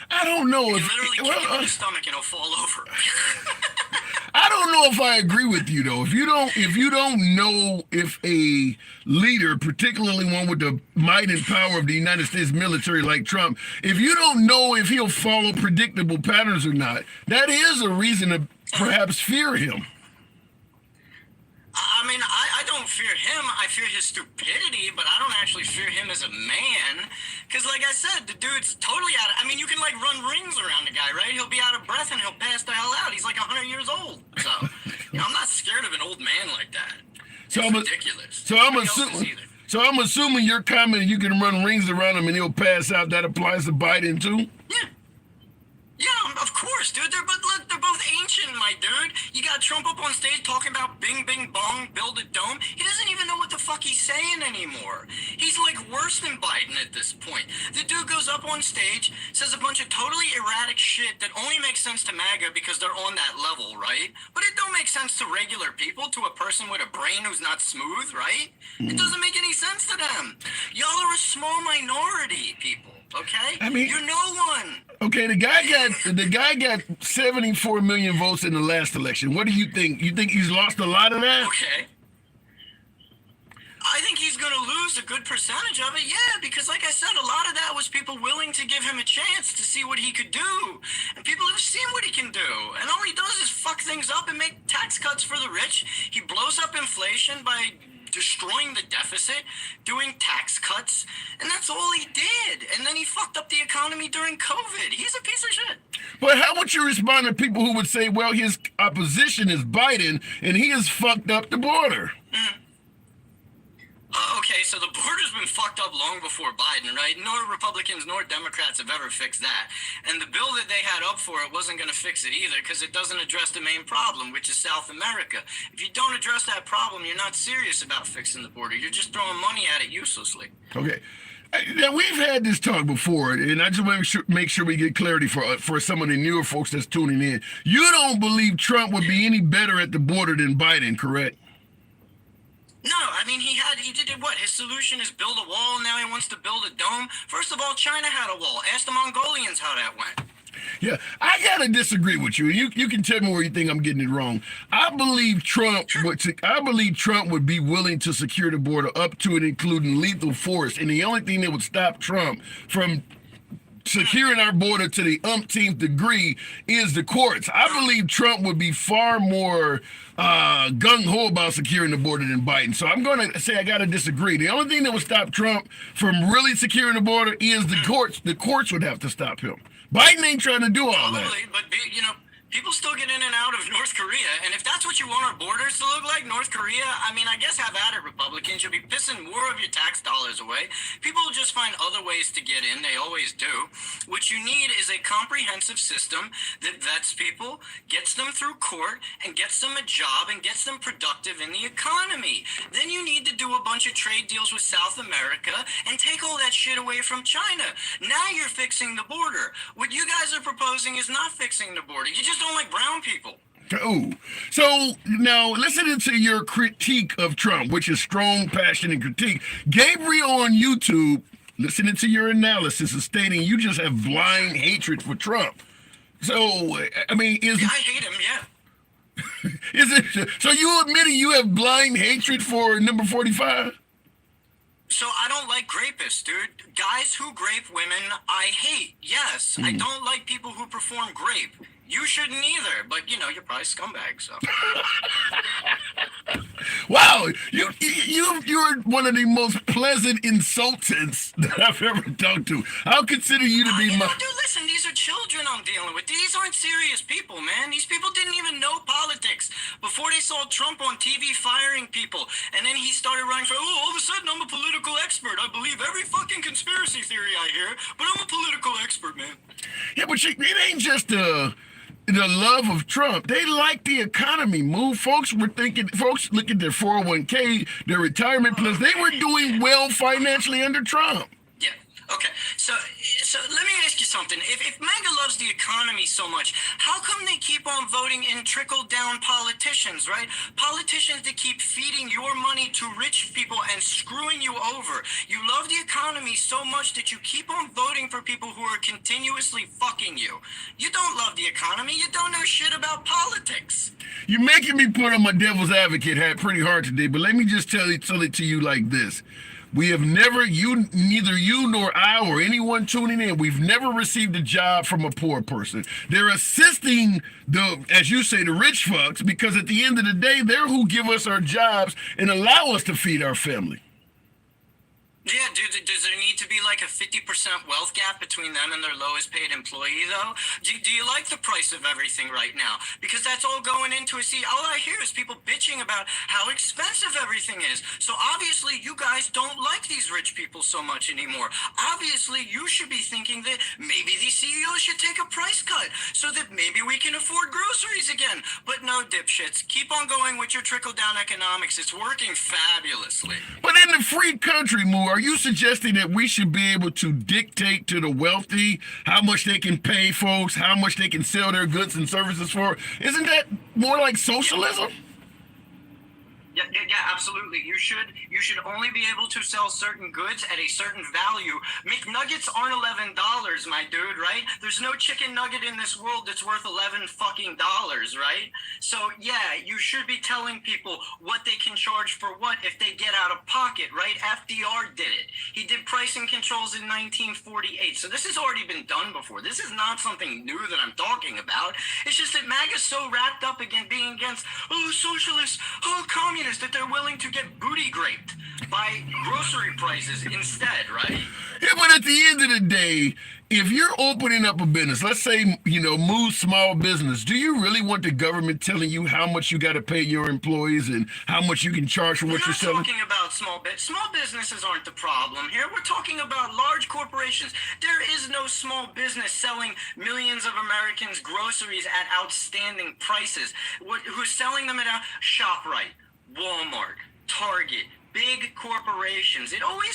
I don't know You if can literally kick him in the stomach and he'll fall over. I don't know if I agree with you though. If you don't know if a leader, particularly one with the might and power of the United States military like Trump, if you don't know if he'll follow predictable patterns or not, that is a reason to perhaps fear him. I mean, I don't fear him. I fear his stupidity, but I don't actually fear him as a man. Because, like I said, the dude's totally out of... I mean, you can, run rings around the guy, right? He'll be out of breath and he'll pass the hell out. He's, 100 years old. So, I'm not scared of an old man like that. It's ridiculous. So I'm assuming your comment, you can run rings around him and he'll pass out, that applies to Biden, too? Yeah. Yeah, of course, dude. They're both ancient, my dude. You got Trump up on stage talking about bing, bing, bong, build a dome. He doesn't even know what the fuck he's saying anymore. He's, worse than Biden at this point. The dude goes up on stage, says a bunch of totally erratic shit that only makes sense to MAGA because they're on that level, right? But it don't make sense to regular people, to a person with a brain who's not smooth, right? It doesn't make any sense to them. Y'all are a small minority, people. Okay? I mean, you're no one. Okay, the guy got 74 million votes in the last election. What do you think? You think he's lost a lot of that? Okay. I think he's going to lose a good percentage of it, yeah, because like I said, a lot of that was people willing to give him a chance to see what he could do. And people have seen what he can do. And all he does is fuck things up and make tax cuts for the rich. He blows up inflation by destroying the deficit, doing tax cuts, and that's all he did. And then he fucked up the economy during COVID. He's a piece of shit. But how would you respond to people who would say, well, his opposition is Biden and he has fucked up the border? Okay, so the border's been fucked up long before Biden, right? Nor Republicans nor Democrats have ever fixed that. And the bill that they had up for it wasn't going to fix it either because it doesn't address the main problem, which is South America. If you don't address that problem, you're not serious about fixing the border. You're just throwing money at it uselessly. Okay. Now, we've had this talk before, and I just want to make sure we get clarity for some of the newer folks that's tuning in. You don't believe Trump would be any better at the border than Biden, correct? No, I mean, he did what? His solution is build a wall, now he wants to build a dome. First of all, China had a wall. Ask the Mongolians how that went. Yeah, I gotta disagree with you. You can tell me where you think I'm getting it wrong. I believe Trump would be willing to secure the border up to and including lethal force, and the only thing that would stop Trump from securing our border to the umpteenth degree is the courts. I believe Trump would be far more gung-ho about securing the border than Biden. So I'm going to say I got to disagree. The only thing that would stop Trump from really securing the border is the courts. The courts would have to stop him. Biden ain't trying to do all that. Probably, but people still get in and out of North Korea, and if that's what you want our borders to look like, North Korea, I mean, I guess have at it, Republicans. You'll be pissing more of your tax dollars away. People will just find other ways to get in. They always do. What you need is a comprehensive system that vets people, gets them through court, and gets them a job, and gets them productive in the economy. Then you need to do a bunch of trade deals with South America and take all that shit away from China. Now you're fixing the border. What you guys are proposing is not fixing the border. You just don't like brown people. Oh, so now listening to your critique of Trump, which is strong, passionate critique, Gabriel on YouTube, listening to your analysis, is stating you just have blind hatred for Trump. So, I mean, I hate him, yeah. is it? So you admitting you have blind hatred for number 45? So I don't like rapists, dude. Guys who grape women, I hate. Yes, I don't like people who perform grape. You shouldn't either, but you're probably scumbags. So. Wow, you're one of the most pleasant insultants that I've ever talked to. I'll consider you to be dude, listen, these are children I'm dealing with. These aren't serious people, man. These people didn't even know politics before they saw Trump on TV firing people, and then he started running for. Oh, all of a sudden I'm a political expert. I believe every fucking conspiracy theory I hear, but I'm a political expert, man. Yeah, but it ain't just the love of Trump. They like the economy move. Folks look at their 401k, their retirement plans. They were doing well financially under Trump. Yeah. Okay. So let me ask you something. If MAGA loves the economy so much, how come they keep on voting in trickle-down politicians, right? Politicians that keep feeding your money to rich people and screwing you over. You love the economy so much that you keep on voting for people who are continuously fucking you. You don't love the economy. You don't know shit about politics. You're making me put on my devil's advocate hat pretty hard today, but let me just tell it to you like this. We have never, neither you nor I or anyone tuning in, we've never received a job from a poor person. They're assisting as you say, the rich fucks, because at the end of the day, they're who give us our jobs and allow us to feed our family. Yeah, does there need to be like a 50% wealth gap between them and their lowest paid employee, though? Do you like the price of everything right now? Because that's all going into it. See, all I hear is people bitching about how expensive everything is. So obviously you guys don't like these rich people so much anymore. Obviously you should be thinking that maybe these CEOs should take a price cut so that maybe we can afford groceries again. But no, dipshits, keep on going with your trickle-down economics. It's working fabulously. But in the free country, Moo, are you suggesting that we should be able to dictate to the wealthy how much they can pay folks, how much they can sell their goods and services for? Isn't that more like socialism? Yeah, absolutely. You should only be able to sell certain goods at a certain value. McNuggets aren't $11, my dude, right? There's no chicken nugget in this world that's worth $11 fucking dollars, right? So yeah, you should be telling people what they can charge for what if they get out of pocket, right? FDR did it. He did pricing controls in 1948. So this has already been done before. This is not something new that I'm talking about. It's just that MAGA's so wrapped up again being against socialists, communists, that they're willing to get booty graped by grocery prices instead, right? Yeah, but at the end of the day, if you're opening up a business, let's say, move small business, do you really want the government telling you how much you got to pay your employees and how much you can charge for what you're selling? We're not talking about small businesses aren't the problem here. We're talking about large corporations. There is no small business selling millions of Americans groceries at outstanding prices. Who's selling them at ShopRite, Walmart, Target, big corporations. It always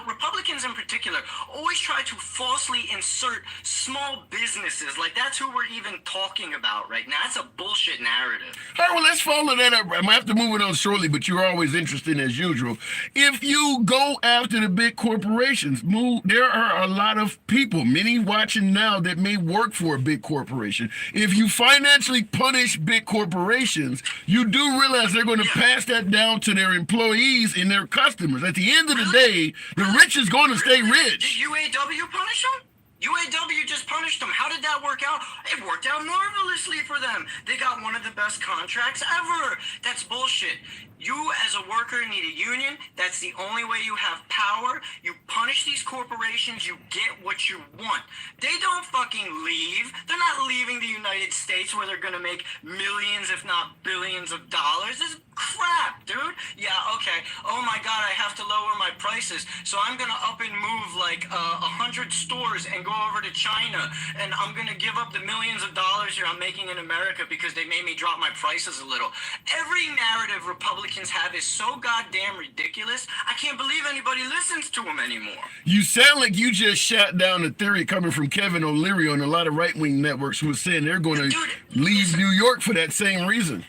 Republicans in particular always try to falsely insert small businesses. Like that's who we're even talking about right now. That's a bullshit narrative. All right, well, let's follow that up. I'm going to have to move it on shortly, but you're always interested as usual. If you go after the big corporations, there are a lot of people, many watching now, that may work for a big corporation. If you financially punish big corporations, you do realize they're going to pass that down to their employees and their customers. At the end of the day, the rich is going to stay rich. Did UAW punish them? UAW just punished them. How did that work out? It worked out marvelously for them. They got one of the best contracts ever. That's bullshit. You, as a worker, need a union. That's the only way you have power. You punish these corporations, you get what you want. They don't fucking leave. They're not leaving the United States where they're going to make millions, if not billions of dollars. This is crap, dude. Yeah, okay. Oh my God, I have to lower my prices. So I'm going to up and move like 100 stores and go over to China. And I'm going to give up the millions of dollars here I'm making in America because they made me drop my prices a little. Every narrative Republicans have is so goddamn ridiculous. I can't believe anybody listens to them anymore. You sound like you just shot down the theory coming from Kevin O'Leary on a lot of right-wing networks who was saying they're going to leave New York for that same reason.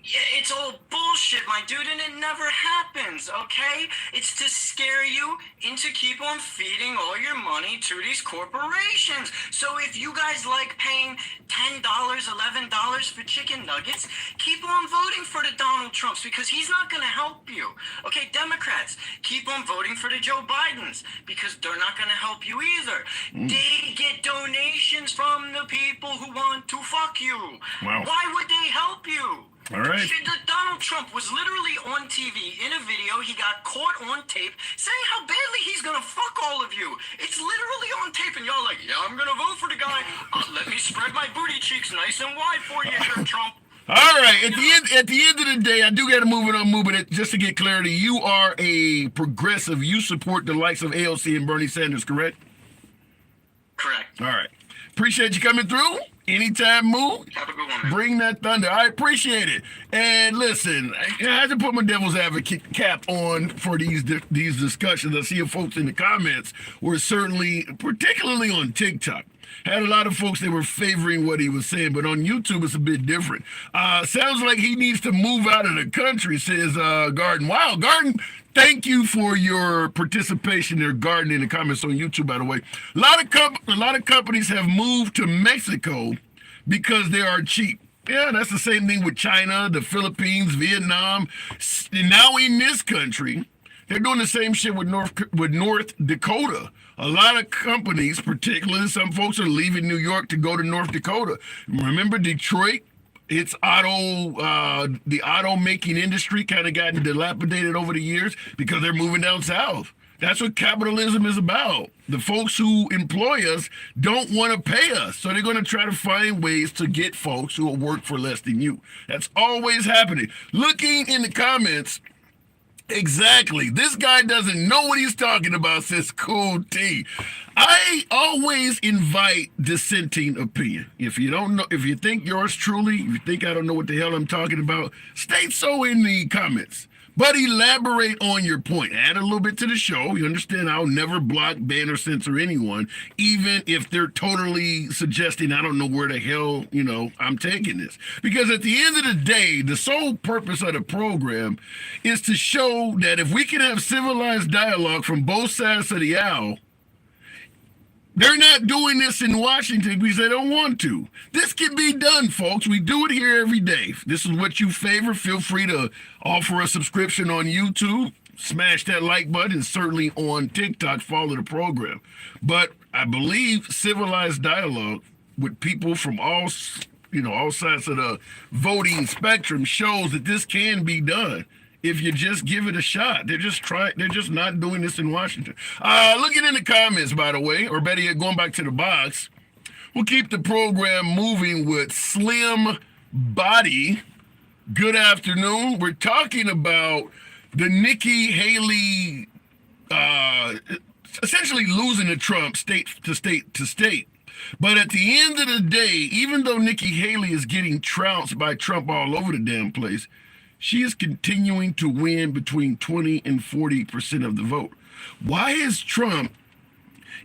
Yeah, it's all bullshit, my dude, and it never happens, okay? It's to scare you into keep on feeding all your money to these corporations. So if you guys like paying $10, $11 for chicken nuggets, keep on voting for the Donald Trumps because he's not going to help you. Okay, Democrats, keep on voting for the Joe Bidens because they're not going to help you either. They get donations from the people who want to fuck you. Wow. Why would they help you? All right. Donald Trump was literally on TV in a video. He got caught on tape saying how badly he's going to fuck all of you. It's literally on tape, and y'all like, yeah, I'm going to vote for the guy. Let me spread my booty cheeks nice and wide for you here, Trump. All right. At the end of the day, I do got to move it. Just to get clarity, you are a progressive. You support the likes of AOC and Bernie Sanders, correct? Correct. All right. Appreciate you coming through. Anytime, move. Have a good one, man. Bring that thunder. I appreciate it. And listen, I had to put my devil's advocate cap on for these discussions. I see folks in the comments were certainly, particularly on TikTok, had a lot of folks that were favoring what he was saying, but on YouTube it's a bit different. Sounds like he needs to move out of the country, says Garden. Wow, Garden, thank you for your participation there, Garden, in the comments on YouTube, by the way. A lot of companies have moved to Mexico because they are cheap. Yeah, that's the same thing with China, the Philippines, Vietnam. And now in this country, they're doing the same shit with North Dakota. A lot of companies, particularly some folks, are leaving New York to go to North Dakota. Remember Detroit? It's the auto making industry kind of gotten dilapidated over the years because they're moving down south. That's what capitalism is about. The folks who employ us don't want to pay us, so they're going to try to find ways to get folks who will work for less than you. That's always happening. Looking in the comments, exactly. This guy doesn't know what he's talking about, says Cool T. I always invite dissenting opinion. If you don't know, if you think yours truly, if you think I don't know what the hell I'm talking about, state so in the comments. But elaborate on your point. Add a little bit to the show. You understand I'll never block, ban, or censor anyone, even if they're totally suggesting I don't know where the hell, I'm taking this. Because at the end of the day, the sole purpose of the program is to show that if we can have civilized dialogue from both sides of the aisle, they're not doing this in Washington because they don't want to. This can be done, folks. We do it here every day. If this is what you favor, feel free to offer a subscription on YouTube, smash that like button, and certainly on TikTok, follow the program. But I believe civilized dialogue with people from all sides of the voting spectrum shows that this can be done. If you just give it a shot. They're just not doing this in Washington. Looking in the comments, by the way, or better yet, going back to the box, we'll keep the program moving with Slim Body. Good afternoon. We're talking about the Nikki Haley essentially losing to Trump state to state to state. But at the end of the day, even though Nikki Haley is getting trounced by Trump all over the damn place, she is continuing to win between 20 and 40% of the vote. Why is Trump,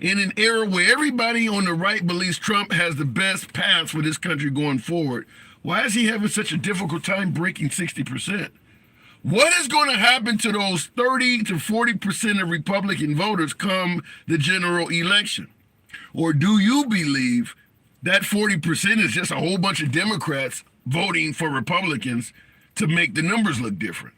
in an era where everybody on the right believes Trump has the best path for this country going forward, why is he having such a difficult time breaking 60%? What is going to happen to those 30 to 40% of Republican voters come the general election? Or do you believe that 40% is just a whole bunch of Democrats voting for Republicans to make the numbers look different?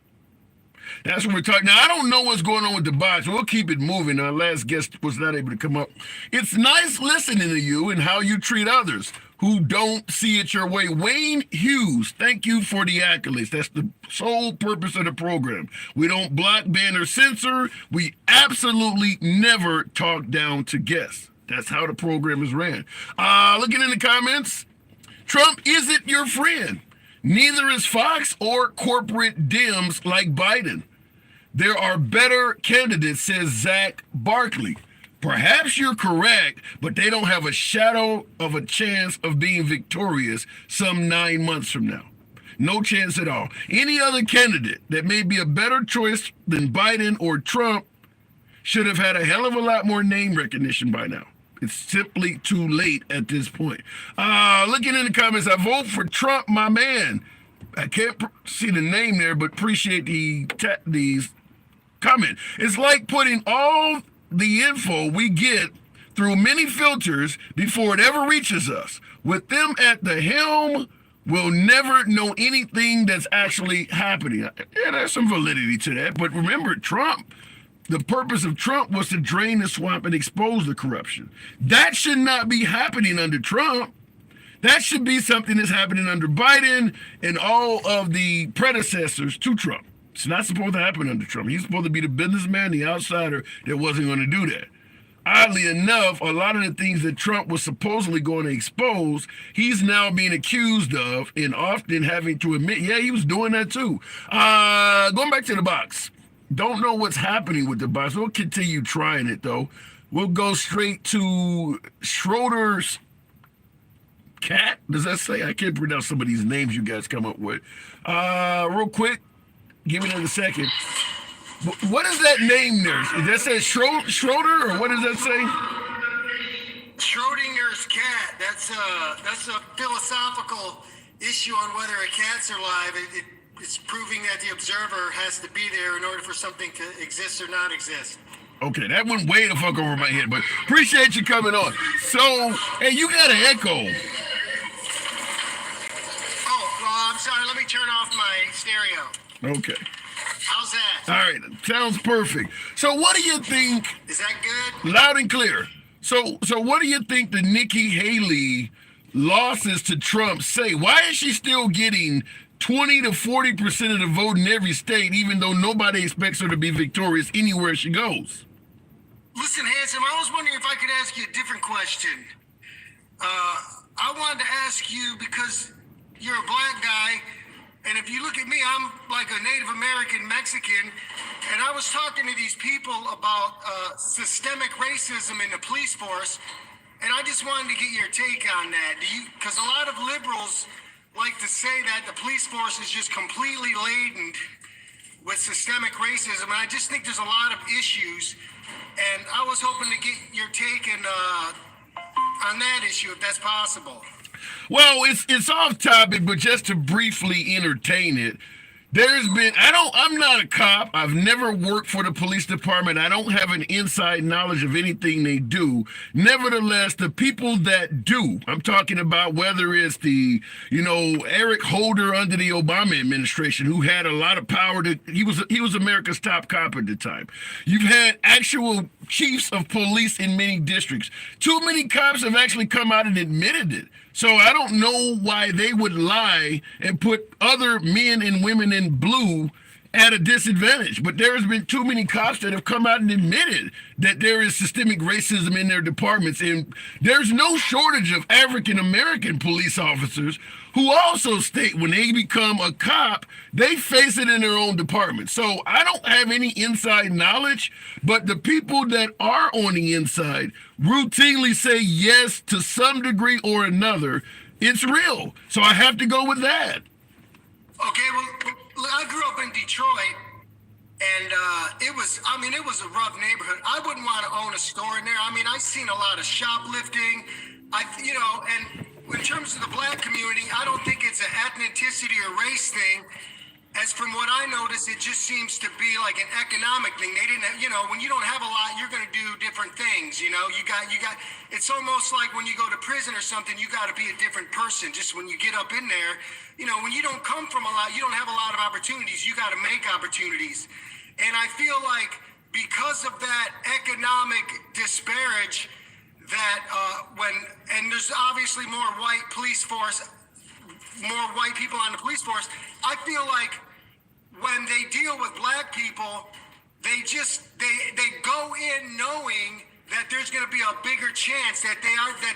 That's what we're talking. Now, I don't know what's going on with the box. We'll keep it moving. Our last guest was not able to come up. It's nice listening to you and how you treat others who don't see it your way. Wayne Hughes, thank you for the accolades. That's the sole purpose of the program. We don't block, ban, or censor. We absolutely never talk down to guests. That's how the program is ran. Looking in the comments, Trump isn't your friend. Neither is Fox or corporate Dems like Biden. There are better candidates, says Zach Barkley. Perhaps you're correct, but they don't have a shadow of a chance of being victorious some 9 months from now. No chance at all. Any other candidate that may be a better choice than Biden or Trump should have had a hell of a lot more name recognition by now. It's simply too late at this point. Looking in the comments, I vote for Trump, my man. I can't see the name there, but appreciate the comment. It's like putting all the info we get through many filters before it ever reaches us. With them at the helm, we'll never know anything that's actually happening. Yeah, there's some validity to that. But remember, Trump, the purpose of Trump was to drain the swamp and expose the corruption. That should not be happening under Trump. That should be something that's happening under Biden and all of the predecessors to Trump. It's not supposed to happen under Trump. He's supposed to be the businessman, the outsider that wasn't going to do that. Oddly enough, a lot of the things that Trump was supposedly going to expose, he's now being accused of and often having to admit, yeah, he was doing that too. Going back to the box. Don't know what's happening with the box. We'll continue trying it, though. We'll go straight to Schroeder's cat. Does that say? I can't pronounce some of these names you guys come up with. Real quick, give it in a second. What is that name there? Does that say Schroeder, or what does that say? Schrodinger's cat. That's a philosophical issue on whether a cat's alive. It's proving that the observer has to be there in order for something to exist or not exist. Okay, that went way the fuck over my head, but appreciate you coming on. So, hey, you got an echo. Oh, I'm sorry. Let me turn off my stereo. Okay. How's that? All right, sounds perfect. So what do you think? Is that good? Loud and clear. So what do you think the Nikki Haley losses to Trump say? Why is she still getting 20 to 40% of the vote in every state, even though nobody expects her to be victorious anywhere she goes? Listen, handsome, I was wondering if I could ask you a different question. I wanted to ask you, because you're a black guy, and if you look at me, I'm like a Native American Mexican, and I was talking to these people about systemic racism in the police force, and I just wanted to get your take on that. Because a lot of liberals like to say that the police force is just completely laden with systemic racism, and I just think there's a lot of issues. And I was hoping to get your take on that issue, if that's possible. Well, it's off topic, but just to briefly entertain it, I'm not a cop. I've never worked for the police department. I don't have an inside knowledge of anything they do. Nevertheless, the people that do, I'm talking about whether it's Eric Holder under the Obama administration, who had a lot of power he was America's top cop at the time. You've had actual chiefs of police in many districts. Too many cops have actually come out and admitted it. So I don't know why they would lie and put other men and women in blue at a disadvantage. But there has been too many cops that have come out and admitted that there is systemic racism in their departments. And there's no shortage of African-American police officers who also state when they become a cop, they face it in their own department. So I don't have any inside knowledge, but the people that are on the inside routinely say yes to some degree or another. It's real. So I have to go with that. Okay, well, I grew up in Detroit, and it was a rough neighborhood. I wouldn't want to own a store in there. I mean, I've seen a lot of shoplifting. And in terms of the black community, I don't think it's an ethnicity or race thing. As from what I noticed, it just seems to be like an economic thing. They didn't, when you don't have a lot, you're going to do different things. You got. It's almost like when you go to prison or something, you got to be a different person. Just when you get up in there, when you don't come from a lot, you don't have a lot of opportunities. You got to make opportunities. And I feel like because of that economic disparage, that and there's obviously more white police force, more white people on the police force. I feel like when they deal with black people, they go in knowing that there's going to be a bigger chance that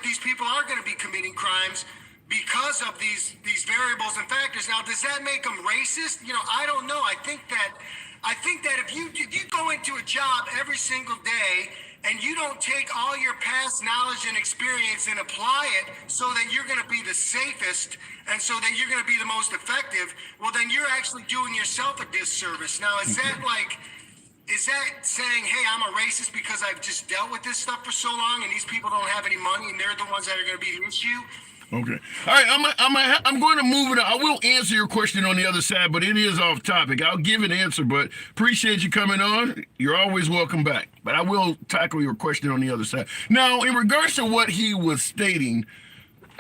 these people are going to be committing crimes because of these variables and factors. Now, does that make them racist? I don't know. I think that if you go into a job every single day and you don't take all your past knowledge and experience and apply it so that you're going to be the safest and so that you're going to be the most effective, well, then you're actually doing yourself a disservice. Now, is that saying, hey, I'm a racist because I've just dealt with this stuff for so long and these people don't have any money and they're the ones that are going to be the issue? Okay. All right. I'm going to move it. I will answer your question on the other side, but it is off topic. I'll give an answer, but appreciate you coming on. You're always welcome back. But I will tackle your question on the other side. Now, in regards to what he was stating,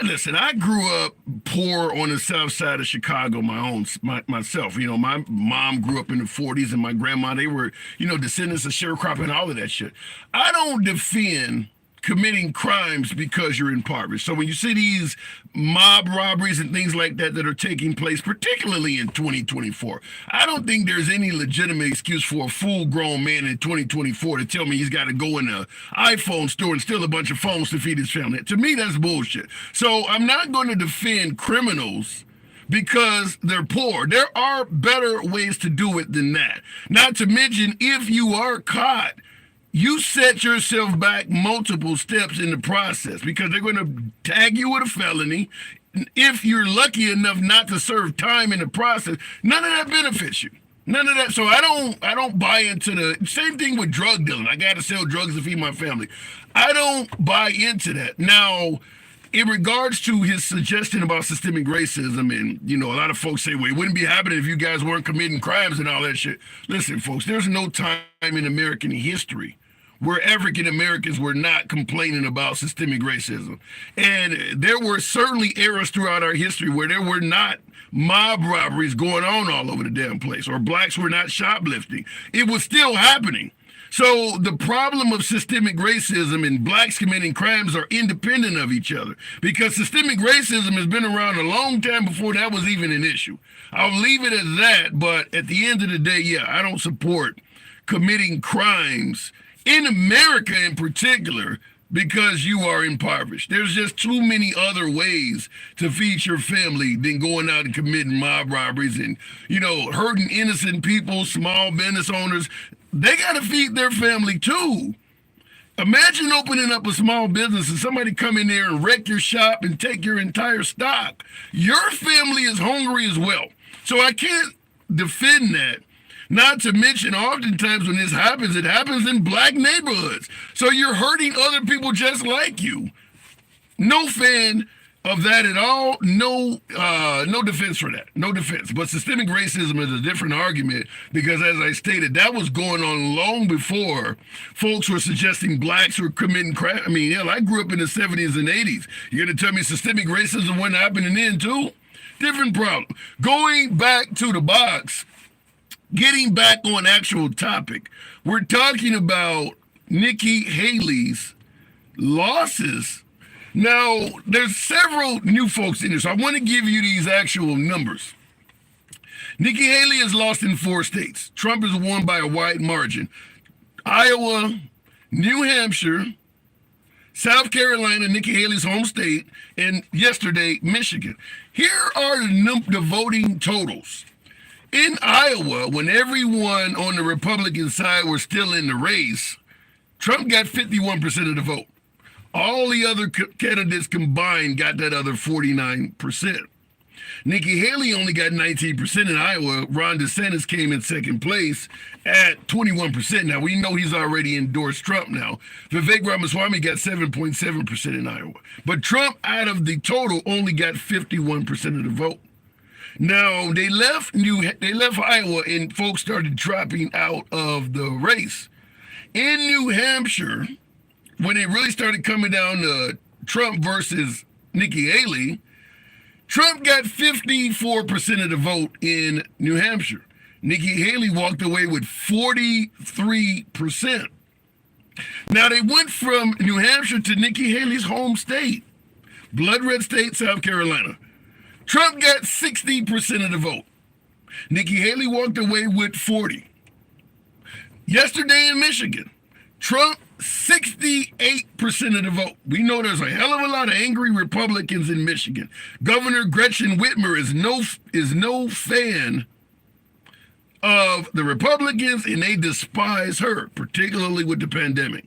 listen, I grew up poor on the south side of Chicago myself. My mom grew up in the 40s and my grandma, they were, descendants of sharecropping and all of that shit. I don't defend committing crimes because you're impoverished. So when you see these mob robberies and things like that are taking place, particularly in 2024, I don't think there's any legitimate excuse for a full-grown man in 2024 to tell me he's got to go in an iPhone store and steal a bunch of phones to feed his family. To me, that's bullshit. So I'm not going to defend criminals because they're poor. There are better ways to do it than that. Not to mention, if you are caught, you set yourself back multiple steps in the process because they're going to tag you with a felony. If you're lucky enough not to serve time in the process, none of that benefits you. None of that. So I don't buy into the same thing with drug dealing. I got to sell drugs to feed my family. I don't buy into that. Now, in regards to his suggestion about systemic racism, and, a lot of folks say, well, it wouldn't be happening if you guys weren't committing crimes and all that shit. Listen, folks, there's no time in American history where African Americans were not complaining about systemic racism. And there were certainly eras throughout our history where there were not mob robberies going on all over the damn place, or blacks were not shoplifting. It was still happening. So the problem of systemic racism and blacks committing crimes are independent of each other, because systemic racism has been around a long time before that was even an issue. I'll leave it at that, but at the end of the day, yeah, I don't support committing crimes in America in particular because you are impoverished. There's just too many other ways to feed your family than going out and committing mob robberies and, hurting innocent people, small business owners. They got to feed their family too. Imagine opening up a small business and somebody come in there and wreck your shop and take your entire stock. Your family is hungry as well. So I can't defend that. Not to mention, oftentimes when this happens, it happens in black neighborhoods. So you're hurting other people just like you. No fan of that at all. No, no defense for that. No defense. But systemic racism is a different argument because, as I stated, that was going on long before folks were suggesting blacks were committing crime. I mean, hell, I grew up in the 70s and 80s. You're going to tell me systemic racism wasn't happening then too? Different problem. Going back to the box, getting back on actual topic, we're talking about Nikki Haley's losses. Now, there's several new folks in here, so I want to give you these actual numbers. Nikki Haley has lost in 4 states. Trump has won by a wide margin. Iowa, New Hampshire, South Carolina, Nikki Haley's home state, and yesterday, Michigan. Here are the voting totals. In Iowa, when everyone on the Republican side were still in the race, Trump got 51% of the vote. All the other candidates combined got that other 49%. Nikki Haley only got 19% in Iowa. Ron DeSantis came in second place at 21%. Now, we know he's already endorsed Trump now. Vivek Ramaswamy got 7.7% in Iowa. But Trump, out of the total, only got 51% of the vote. Now, they left Iowa, and folks started dropping out of the race. In New Hampshire, when it really started coming down to Trump versus Nikki Haley, Trump got 54% of the vote in New Hampshire. Nikki Haley walked away with 43%. Now, they went from New Hampshire to Nikki Haley's home state, blood red state, South Carolina. Trump got 60% of the vote. Nikki Haley walked away with 40. Yesterday in Michigan, Trump 68% of the vote. We know there's a hell of a lot of angry Republicans in Michigan. Governor Gretchen Whitmer is no fan of the Republicans, and they despise her, particularly with the pandemic.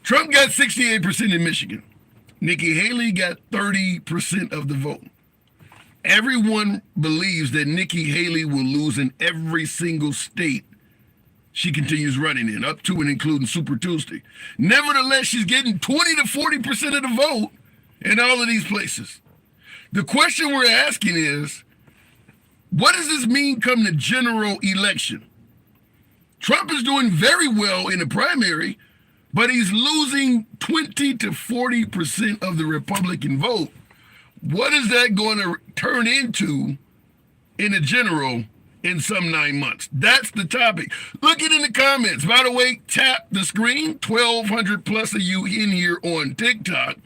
Trump got 68% in Michigan. Nikki Haley got 30% of the vote. Everyone believes that Nikki Haley will lose in every single state she continues running in, up to and including Super Tuesday. Nevertheless, she's getting 20 to 40% of the vote in all of these places. The question we're asking is, what does this mean come the general election? Trump is doing very well in the primary, but he's losing 20 to 40% of the Republican vote. What is that going to turn into in the general in some 9 months? That's the topic. Look it in the comments. By the way, tap the screen. 1,200 plus of you in here on TikTok.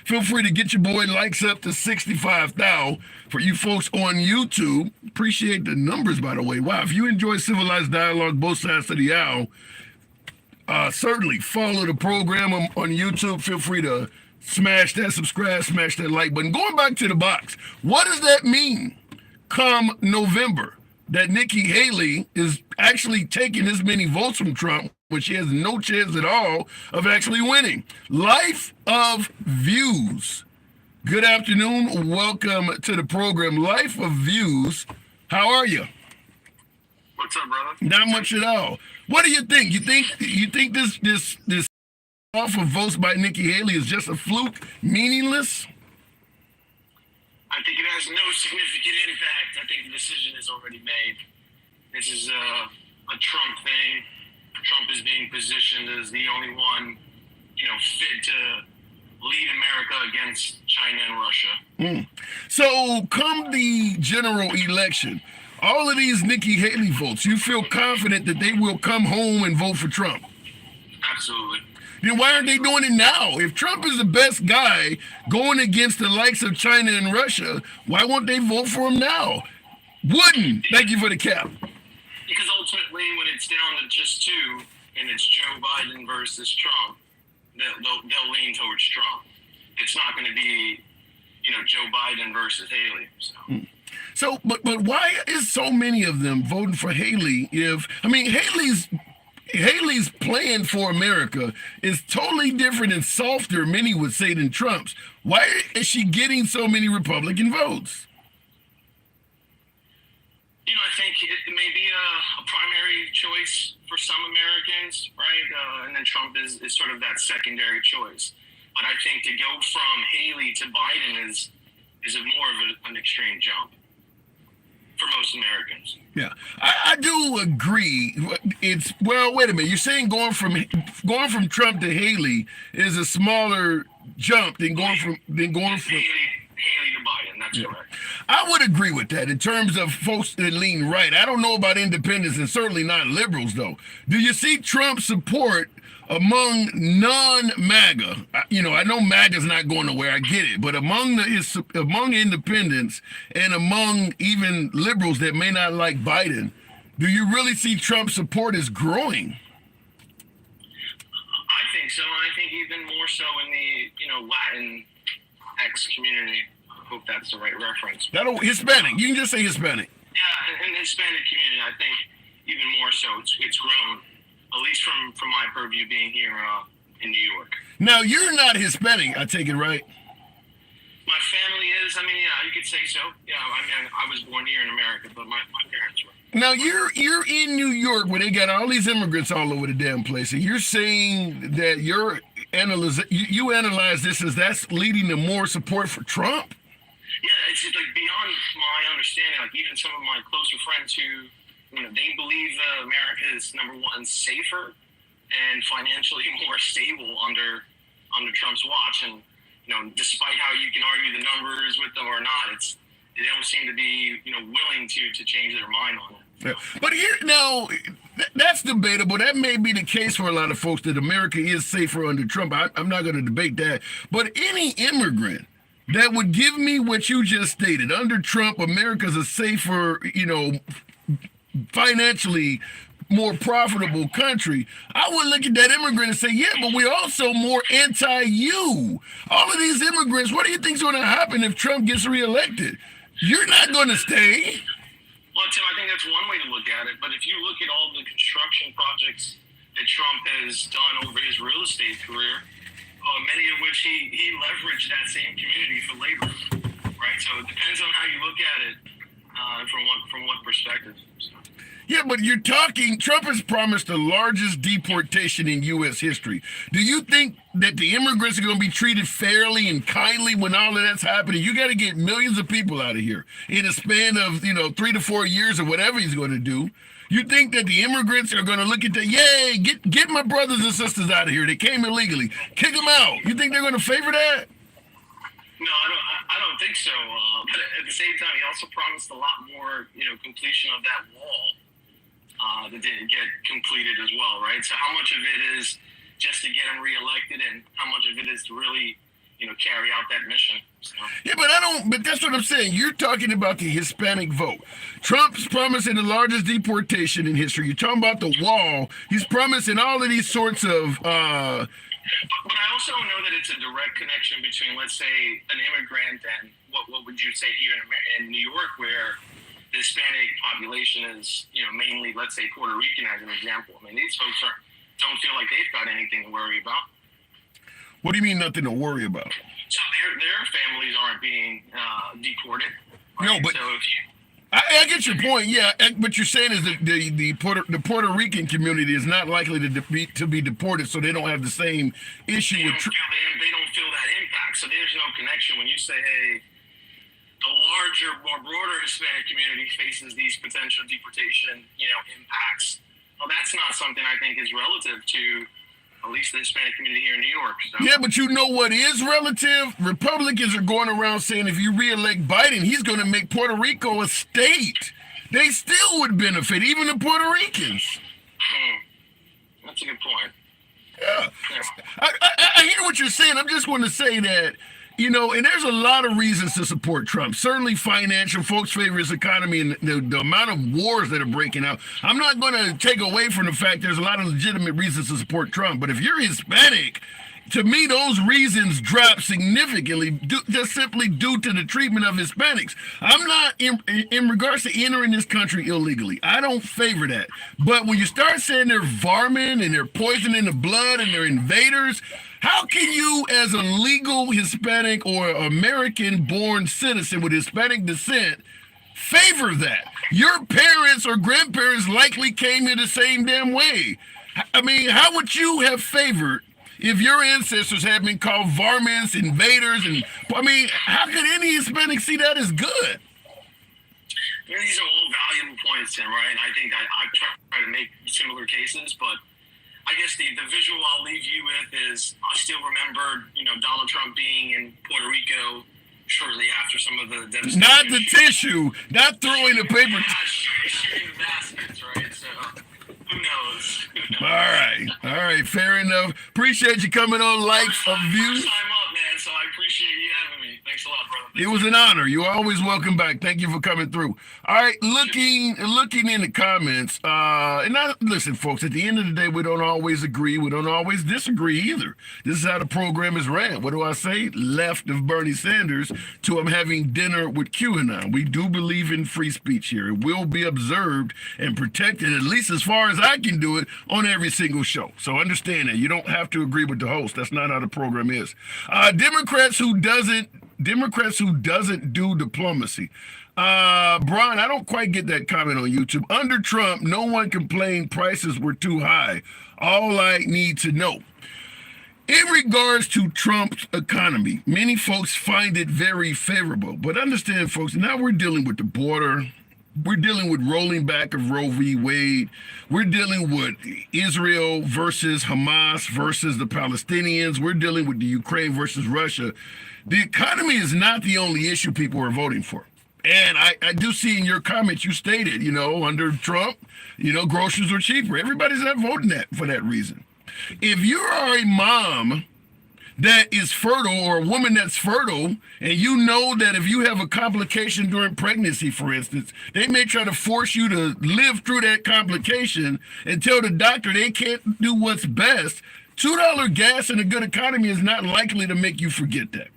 Feel free to get your boy likes up to 65,000. For you folks on YouTube, appreciate the numbers, by the way. Wow, if you enjoy civilized dialogue, both sides of the aisle, certainly follow the program on YouTube. Feel free to smash that subscribe, smash that like button. Going back to the box, what does that mean come November? That Nikki Haley is actually taking this many votes from Trump, when she has no chance at all of actually winning. Life of Views. Good afternoon. Welcome to the program. Life of Views. How are you? What's up, brother? Not much at all. What do you think? You think this off of votes by Nikki Haley is just a fluke, meaningless? I think it has no significant impact. I think the decision is already made. This is a Trump thing. Trump is being positioned as the only one, fit to lead America against China and Russia. So come the general election, all of these Nikki Haley votes, you feel confident that they will come home and vote for Trump? Absolutely. Then why aren't they doing it now? If Trump is the best guy going against the likes of China and Russia, why won't they vote for him now? Wouldn't. Thank you for the cap. Because ultimately, when it's down to just two, and it's Joe Biden versus Trump, they'll lean towards Trump. It's not going to be, Joe Biden versus Haley. So, but why is so many of them voting for Haley? Haley's plan for America is totally different and softer, many would say, than Trump's. Why is she getting so many Republican votes? I think it may be a primary choice for some Americans, right? And then Trump is sort of that secondary choice. But I think to go from Haley to Biden is more of an extreme jump for most Americans. Yeah, I do agree. Wait a minute. You're saying going from Trump to Haley is a smaller jump than going from Haley to Biden. That's correct. I would agree with that in terms of folks that lean right. I don't know about independents and certainly not liberals, though. Do you see Trump's support among non-MAGA? I know MAGA's not going nowhere. I get it, but among independents and among even liberals that may not like Biden, do you really see Trump's support is growing? I think so. I think even more so in the Latin X community. I hope that's the right reference. Hispanic. You can just say Hispanic. Yeah, in the Hispanic community, I think even more so. It's grown, at least from my purview being here in New York. Now, you're not Hispanic, I take it, right? My family is. I mean, yeah, you could say so. Yeah, I mean, I was born here in America, but my parents were. Now, you're in New York where they got all these immigrants all over the damn place, and you're saying that you analyze this as that's leading to more support for Trump? Yeah, it's just like beyond my understanding. Like even some of my closer friends who, they believe America is number one safer and financially more stable under Trump's watch. And despite how you can argue the numbers with them or not, they don't seem to be willing to change their mind on it. Yeah. But that's debatable. That may be the case for a lot of folks that America is safer under Trump. I'm not going to debate that. But any immigrant that would give me what you just stated, under Trump, America's a safer, financially more profitable country, I would look at that immigrant and say, yeah, but we're also more anti-you. All of these immigrants, what do you think's going to happen if Trump gets reelected? You're not going to stay. Well, Tim, I think that's one way to look at it. But if you look at all the construction projects that Trump has done over his real estate career, many of which he leveraged that same community for labor, right? So it depends on how you look at it from what perspective. So. Yeah, but Trump has promised the largest deportation in U.S. history. Do you think that the immigrants are going to be treated fairly and kindly when all of that's happening? You got to get millions of people out of here in a span of, 3 to 4 years or whatever he's going to do. You think that the immigrants are going to look at that, yay, get my brothers and sisters out of here. They came illegally. Kick them out. You think they're going to favor that? No, I don't think so. But at the same time, he also promised a lot more, completion of that wall that didn't get completed as well, right? So how much of it is just to get him reelected and how much of it is to really, carry out that mission? So. Yeah, but that's what I'm saying. You're talking about the Hispanic vote. Trump's promising the largest deportation in history. You're talking about the wall. He's promising all of these sorts of... But I also know that it's a direct connection between, let's say, an immigrant and what would you say here in New York, where the Hispanic population is, mainly, let's say, Puerto Rican as an example. I mean, these folks don't feel like they've got anything to worry about. What do you mean nothing to worry about? So their families aren't being deported. Right? No, but... So if you, I get your point, yeah. But you're saying is that the Puerto Rican community is not likely to be deported, so they don't have the same issue they with. They don't feel that impact, so there's no connection. When you say, hey, the larger, more broader Hispanic community faces these potential deportation, impacts. Well, that's not something I think is relative to at least the Hispanic community here in New York. So. Yeah, but you know what is relative? Republicans are going around saying if you reelect Biden, he's going to make Puerto Rico a state. They still would benefit, even the Puerto Ricans. That's a good point. Yeah. I hear what you're saying. I'm just going to say that, and there's a lot of reasons to support Trump. Certainly financial. Folks favor his economy and the amount of wars that are breaking out. I'm not going to take away from the fact there's a lot of legitimate reasons to support Trump. But if you're Hispanic, to me, those reasons drop significantly just simply due to the treatment of Hispanics. I'm not, in regards to entering this country illegally, I don't favor that. But when you start saying they're varmint and they're poisoning the blood and they're invaders, how can you, as a legal Hispanic or American-born citizen with Hispanic descent, favor that. Your parents or grandparents likely came here the same damn way. I mean, how would you have favored if your ancestors had been called varmints, invaders, and I mean, how could any Hispanic see that as good? These are all valuable points, Tim, right? And I think I've tried to make similar cases, but I guess the visual I'll leave you with is I still remember, Donald Trump being in Puerto Rico shortly after some of the devastation. Not the tissue, not throwing the paper. Shooting the baskets, right? So who knows? All right, fair enough. Appreciate you coming on Life of View. First time up, man, so I appreciate you having me. Thanks a lot, brother. It was an honor. You're always welcome back. Thank you for coming through. All right, looking in the comments, listen, folks, at the end of the day, we don't always agree. We don't always disagree either. This is how the program is ran. What do I say? Left of Bernie Sanders to I'm having dinner with QAnon. We do believe in free speech here. It will be observed and protected, at least as far as I can do it, on every single show. So understand that. You don't have to agree with the host. That's not how the program is. Democrats who doesn't do diplomacy. Brian, I don't quite get that comment on YouTube. Under Trump, no one complained prices were too high. All I need to know. In regards to Trump's economy, many folks find it very favorable. But understand, folks, now we're dealing with the border. We're dealing with rolling back of Roe v. Wade. We're dealing with Israel versus Hamas versus the Palestinians. We're dealing with the Ukraine versus Russia. The economy is not the only issue people are voting for. And I do see in your comments you stated, under Trump, groceries are cheaper. Everybody's not voting for that reason. If you are a mom that is fertile or a woman that's fertile, and you know that if you have a complication during pregnancy, for instance, they may try to force you to live through that complication and tell the doctor they can't do what's best, $2 gas in a good economy is not likely to make you forget that.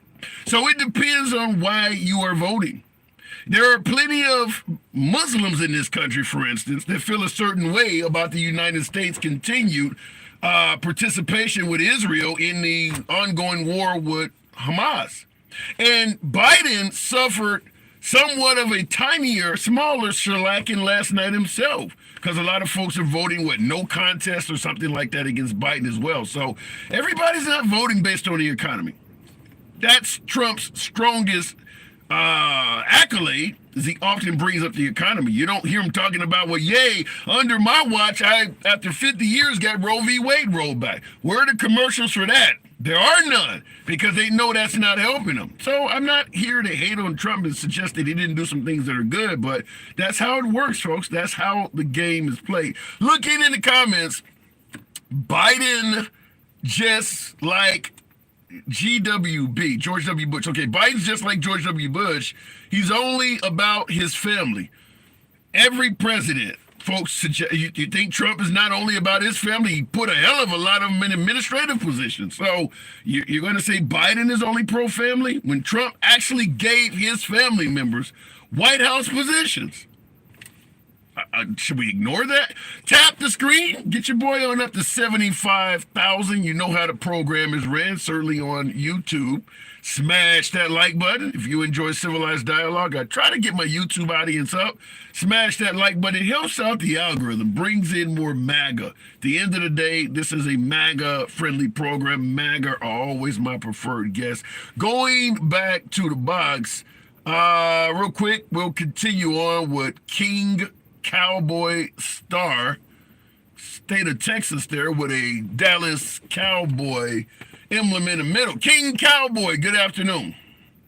So it depends on why you are voting. There are plenty of Muslims in this country, for instance, that feel a certain way about the United States' continued participation with Israel in the ongoing war with Hamas. And Biden suffered somewhat of a smaller shellacking last night himself, because a lot of folks are voting with no contest or something like that against Biden as well. So everybody's not voting based on the economy. That's Trump's strongest accolade, is he often brings up the economy. You don't hear him talking about, well, yay, under my watch, I, after 50 years, got Roe v. Wade rolled back. Where are the commercials for that? There are none, because they know that's not helping them. So I'm not here to hate on Trump and suggest that he didn't do some things that are good, but that's how it works, folks. That's how the game is played. Looking in the comments, Biden, just like GWB, George W. Bush. Okay, Biden's just like George W. Bush. He's only about his family. Every president, folks, suggest, you think Trump is not only about his family, he put a hell of a lot of them in administrative positions. So you're going to say Biden is only pro-family when Trump actually gave his family members White House positions? Should we ignore that? Tap the screen. Get your boy on up to 75,000. You know how the program is ran, certainly on YouTube. Smash that like button if you enjoy civilized dialogue. I try to get my YouTube audience up. Smash that like button. It helps out the algorithm, brings in more MAGA. At the end of the day, this is a MAGA-friendly program. MAGA are always my preferred guest. Going back to the box, real quick, we'll continue on with King Cowboy Star, state of Texas there, with a Dallas Cowboy emblem in the middle. King Cowboy, good afternoon.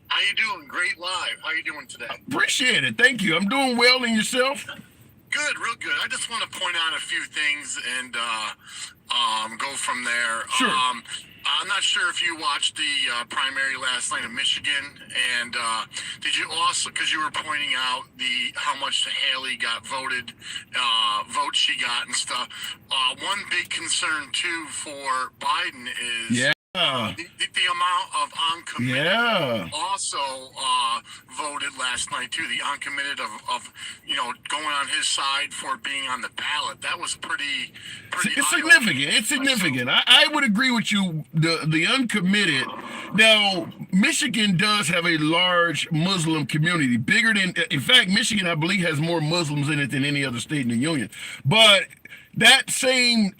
How you doing? Great live. How you doing today? Appreciate it. Thank you. I'm doing well, and yourself? Good, real good. I just want to point out a few things and go from there. Sure. I'm not sure if you watched the primary last night in Michigan, and did you also, because you were pointing out how much Haley got votes she got and stuff. One big concern too for Biden is The amount of uncommitted Yeah. also voted last night too. The uncommitted of going on his side for being on the ballot. That was pretty. It's significant. It's significant. I would agree with you. The uncommitted. Now, Michigan does have a large Muslim community, bigger than. In fact, Michigan, I believe, has more Muslims in it than any other state in the union. But that same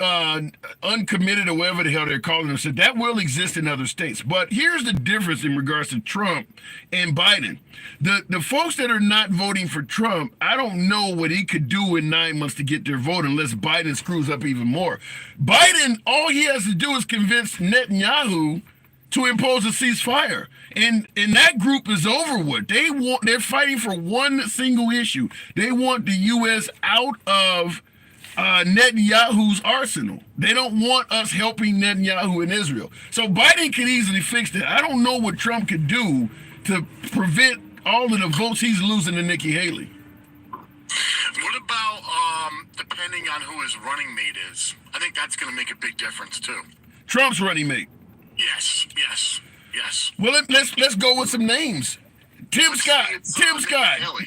uncommitted, or whatever the hell they're calling them, said that will exist in other states. But here's the difference in regards to Trump and Biden. The folks that are not voting for Trump, I don't know what he could do in 9 months to get their vote unless Biden screws up even more. Biden, all he has to do is convince Netanyahu to impose a ceasefire. And that group is over with. They're fighting for one single issue. They want the U.S. out of Netanyahu's arsenal. They don't want us helping Netanyahu in Israel. So Biden could easily fix that. I don't know what Trump could do to prevent all of the votes he's losing to Nikki Haley. What about depending on who his running mate is? I think that's going to make a big difference too. Trump's running mate. Yes. Well, let's go with some names. Tim Scott.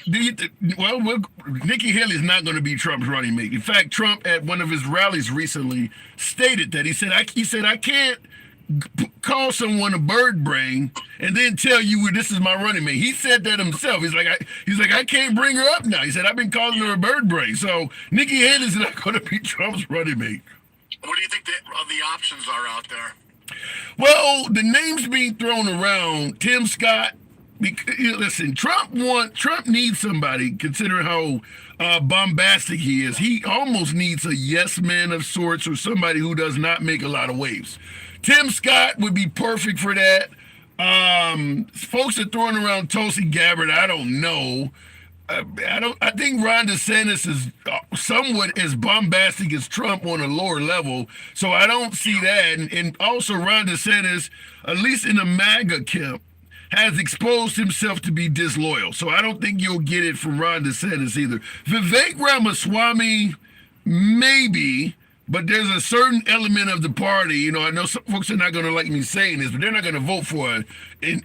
Nikki Haley is not going to be Trump's running mate. In fact, Trump at one of his rallies recently stated that he said I can't call someone a bird brain and then tell you this is my running mate. He said that himself. He's like I can't bring her up now. He said I've been calling her a bird brain. So Nikki Haley's not going to be Trump's running mate. What do you think the options are out there? Well, the names being thrown around, Tim Scott. Listen, Trump needs somebody, considering how bombastic he is. He almost needs a yes man of sorts, or somebody who does not make a lot of waves. Tim Scott would be perfect for that. Folks are throwing around Tulsi Gabbard. I don't know. I think Ron DeSantis is somewhat as bombastic as Trump on a lower level, so I don't see that. And also Ron DeSantis, at least in the MAGA camp, has exposed himself to be disloyal. So I don't think you'll get it from Ron DeSantis either. Vivek Ramaswamy, maybe, but there's a certain element of the party. I know some folks are not going to like me saying this, but they're not going to vote for an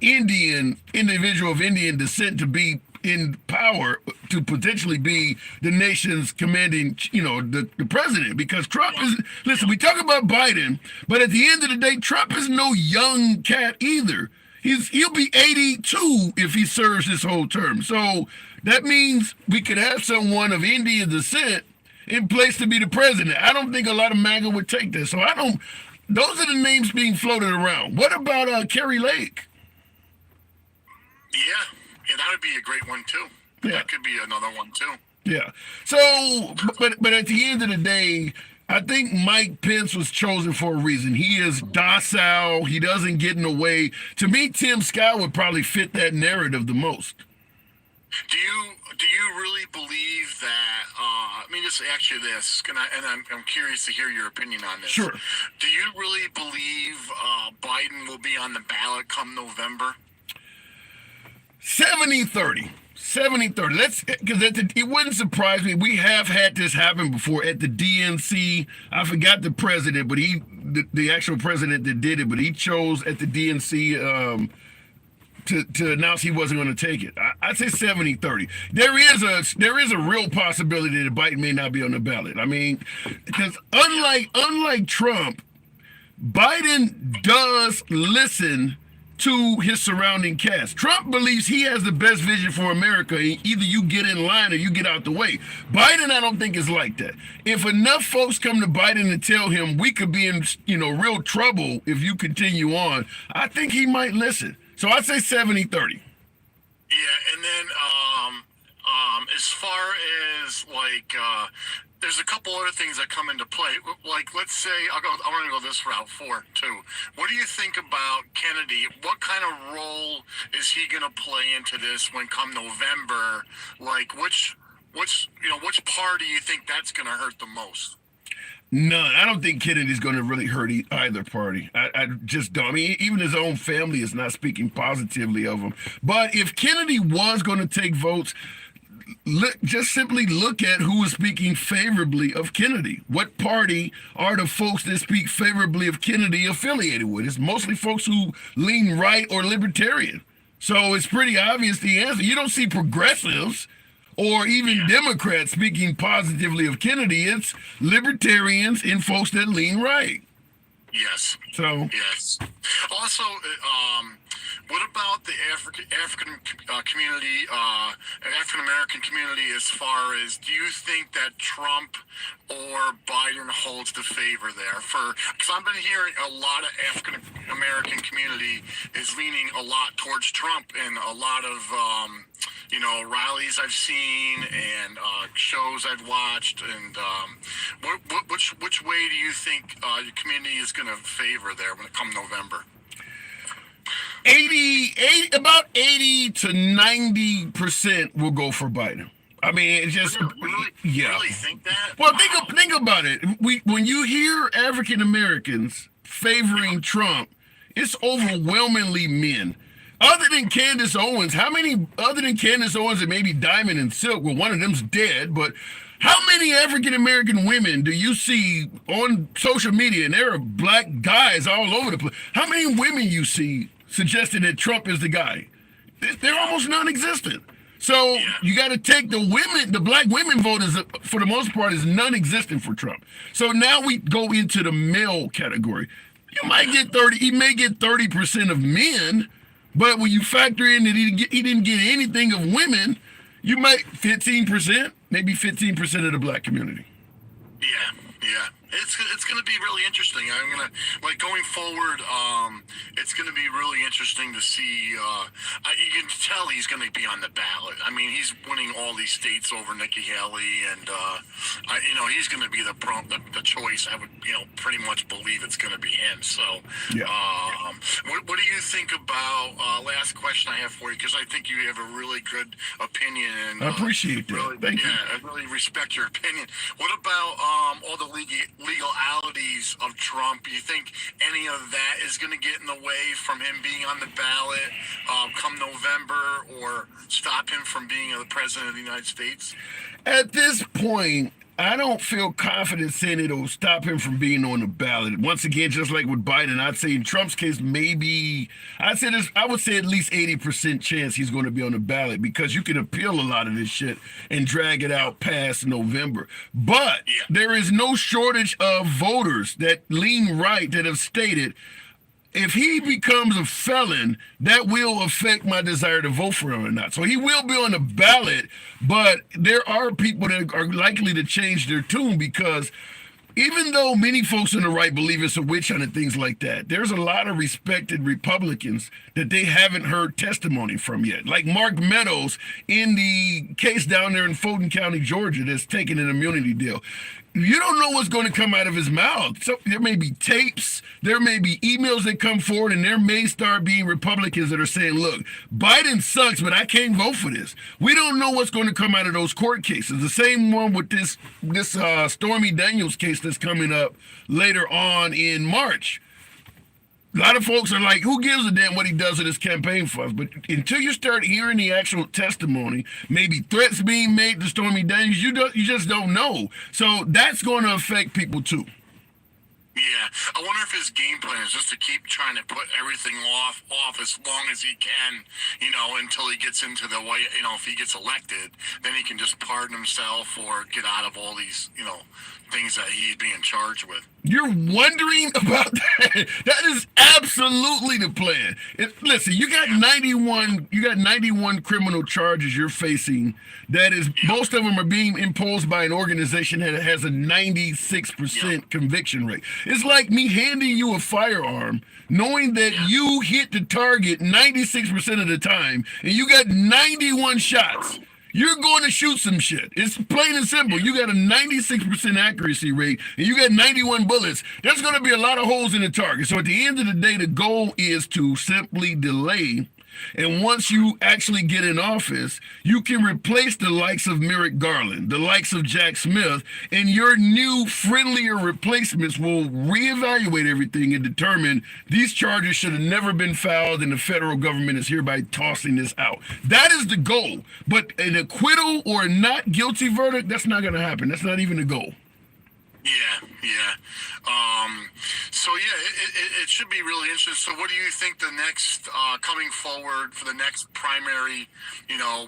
individual of Indian descent to be in power, to potentially be the nation's commanding, the president, because Trump is, listen, we talk about Biden, but at the end of the day, Trump is no young cat either. He'll be 82 if he serves this whole term. So that means we could have someone of Indian descent in place to be the president. I don't think a lot of MAGA would take that. So those are the names being floated around. What about Kerry Lake? Yeah, that would be a great one too. Yeah. That could be another one too. Yeah. So, but at the end of the day, I think Mike Pence was chosen for a reason. He is docile. He doesn't get in the way. To me, Tim Scott would probably fit that narrative the most. Do you really believe that? Let me just ask you this, I'm curious to hear your opinion on this. Sure. Do you really believe Biden will be on the ballot come November? 70-30. 70-30. Because it wouldn't surprise me. We have had this happen before at the DNC. I forgot the president, but the actual president that did it, but he chose at the DNC to announce he wasn't going to take it. I'd say 70-30. There is a real possibility that Biden may not be on the ballot. I mean, because unlike Trump, Biden does listen to his surrounding cast. Trump believes he has the best vision for America. Either you get in line or you get out the way. Biden, I don't think is like that. If enough folks come to Biden and tell him we could be in, real trouble if you continue on, I think he might listen. So I'd say 70-30. Yeah, and then as far as there's a couple other things that come into play. Like, let's say I want to go this route too. What do you think about Kennedy? What kind of role is he going to play into this when come November? Like, which part do you think that's going to hurt the most? None. I don't think Kennedy's going to really hurt either party. I just don't. I mean, even his own family is not speaking positively of him. But if Kennedy was going to take votes, just simply look at who is speaking favorably of Kennedy. What party are the folks that speak favorably of Kennedy affiliated with? It's mostly folks who lean right or libertarian. So it's pretty obvious the answer. You don't see progressives or even Democrats speaking positively of Kennedy. It's libertarians and folks that lean right. Yes. So yes. Also, what about the African community, African American community? As far as, do you think that Trump or Biden holds the favor there? Because I've been hearing a lot of African American community is leaning a lot towards Trump, and a lot of rallies I've seen and shows I've watched. And which way do you think your community is going to favor there when it comes November? About 80 to 90% will go for Biden. I mean, it's just Really think that? Well, think about it. When you hear African Americans favoring Trump, it's overwhelmingly men. Other than Candace Owens, other than Candace Owens and maybe Diamond and Silk, well, one of them's dead, but how many African American women do you see on social media? And there are black guys all over the place. How many women you see suggesting that Trump is the guy? They're almost non-existent. So you got to take the women, the black women vote is, for the most part, is non-existent for Trump. So now we go into the male category. You might get 30, he may get 30% of men, but when you factor in that he didn't get anything of women, you might 15%, maybe 15% of the black community. Yeah. It's going to be really interesting. I'm going to, going forward, it's going to be really interesting to see. You can tell he's going to be on the ballot. I mean, he's winning all these states over Nikki Haley, and, he's going to be the choice. I would, pretty much believe it's going to be him. So, what do you think about, last question I have for you, because I think you have a really good opinion. And, I appreciate that. Really, Thank you. I really respect your opinion. What about all the legalities of Trump? You think any of that is going to get in the way from him being on the ballot come November, or stop him from being the president of the United States? At this point, I don't feel confident saying it'll stop him from being on the ballot. Once again, just like with Biden, I'd say in Trump's case, I would say at least 80% chance he's going to be on the ballot, because you can appeal a lot of this shit and drag it out past November. But there is no shortage of voters that lean right that have stated, if he becomes a felon, that will affect my desire to vote for him or not. So he will be on the ballot, but there are people that are likely to change their tune, because even though many folks on the right believe it's a witch hunt and things like that, there's a lot of respected Republicans that they haven't heard testimony from yet. Like Mark Meadows in the case down there in Fulton County, Georgia, that's taking an immunity deal. You don't know what's going to come out of his mouth. So there may be tapes, there may be emails that come forward, and there may start being Republicans that are saying, look, Biden sucks, but I can't vote for this. We don't know what's going to come out of those court cases. The same one with this Stormy Daniels case that's coming up later on in March. A lot of folks are like, who gives a damn what he does with his campaign funds? But until you start hearing the actual testimony, maybe threats being made to Stormy Daniels, you just don't know. So that's going to affect people too. Yeah, I wonder if his game plan is just to keep trying to put everything off as long as he can, until he gets into the White, if he gets elected, then he can just pardon himself or get out of all these, things that he's being charged with. You're wondering about that? That is absolutely the plan. Listen, you got 91 criminal charges you're facing. That is, most of them are being imposed by an organization that has a 96% conviction rate. It's like me handing you a firearm, knowing that you hit the target 96% of the time, and you got 91 shots. You're going to shoot some shit. It's plain and simple. You got a 96% accuracy rate, and you got 91 bullets. There's going to be a lot of holes in the target. So at the end of the day, the goal is to simply delay And once you actually get in office, you can replace the likes of Merrick Garland, the likes of Jack Smith, and your new friendlier replacements will reevaluate everything and determine these charges should have never been filed and the federal government is hereby tossing this out. That is the goal. But an acquittal or a not guilty verdict, that's not going to happen. That's not even the goal. Yeah. So yeah, it should be really interesting. So what do you think the next coming forward for the next primary,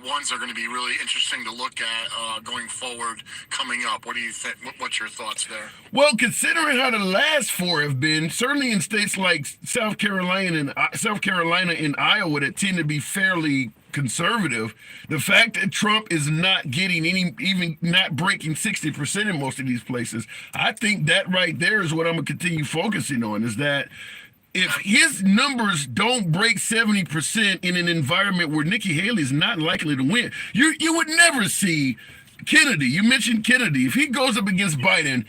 ones are going to be really interesting to look at going forward coming up? What do you think? What's your thoughts there? Well, considering how the last four have been, certainly in states like South Carolina and Iowa that tend to be fairly conservative, the fact that Trump is not getting even not breaking 60% in most of these places, I think that right there is what I'm gonna continue focusing on, is that if his numbers don't break 70% in an environment where Nikki Haley is not likely to win, you would never see Kennedy. You mentioned Kennedy. If he goes up against Biden,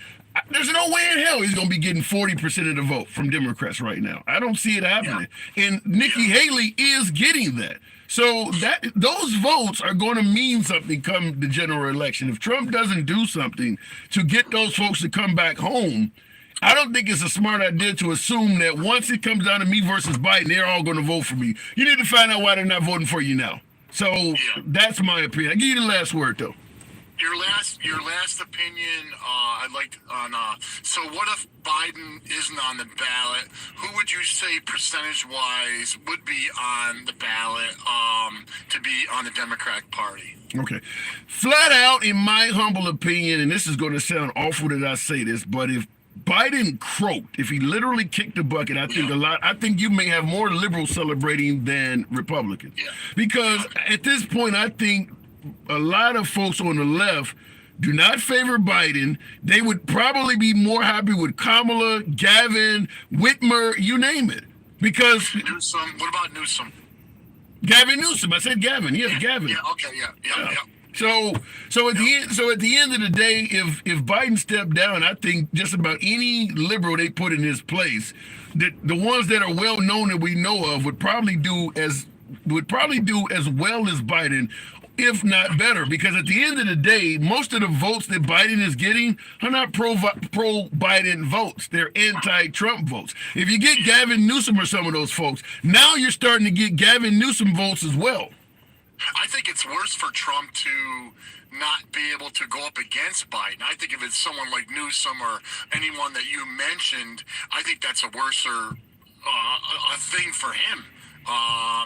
there's no way in hell he's going to be getting 40% of the vote from Democrats right now. I don't see it happening. And Nikki Haley is getting that. So that those votes are going to mean something come the general election. If Trump doesn't do something to get those folks to come back home, I don't think it's a smart idea to assume that once it comes down to me versus Biden, they're all going to vote for me. You need to find out why they're not voting for you now. So that's my opinion. I give you the last word, though. Your last opinion, I'd like on. So what if Biden isn't on the ballot? Who would you say percentage-wise would be on the ballot to be on the Democratic Party? Okay, flat out, in my humble opinion, and this is going to sound awful that I say this, but if Biden croaked, if he literally kicked the bucket, I think you may have more liberals celebrating than Republicans, because at this point, I think a lot of folks on the left do not favor Biden. They would probably be more happy with Kamala, Gavin, Whitmer, you name it. Because Newsom. What about Newsom? Gavin Newsom. I said Gavin. Yes, Gavin. Yeah. Okay. Yeah. So at the end of the day, if Biden stepped down, I think just about any liberal they put in his place, the ones that are well known that we know of would probably do as well as Biden, if not better, because at the end of the day, most of the votes that Biden is getting are not pro-Biden votes. They're anti-Trump votes. If you get Gavin Newsom or some of those folks, now you're starting to get Gavin Newsom votes as well. I think it's worse for Trump to not be able to go up against Biden. I think if it's someone like Newsom or anyone that you mentioned, I think that's a worser a thing for him.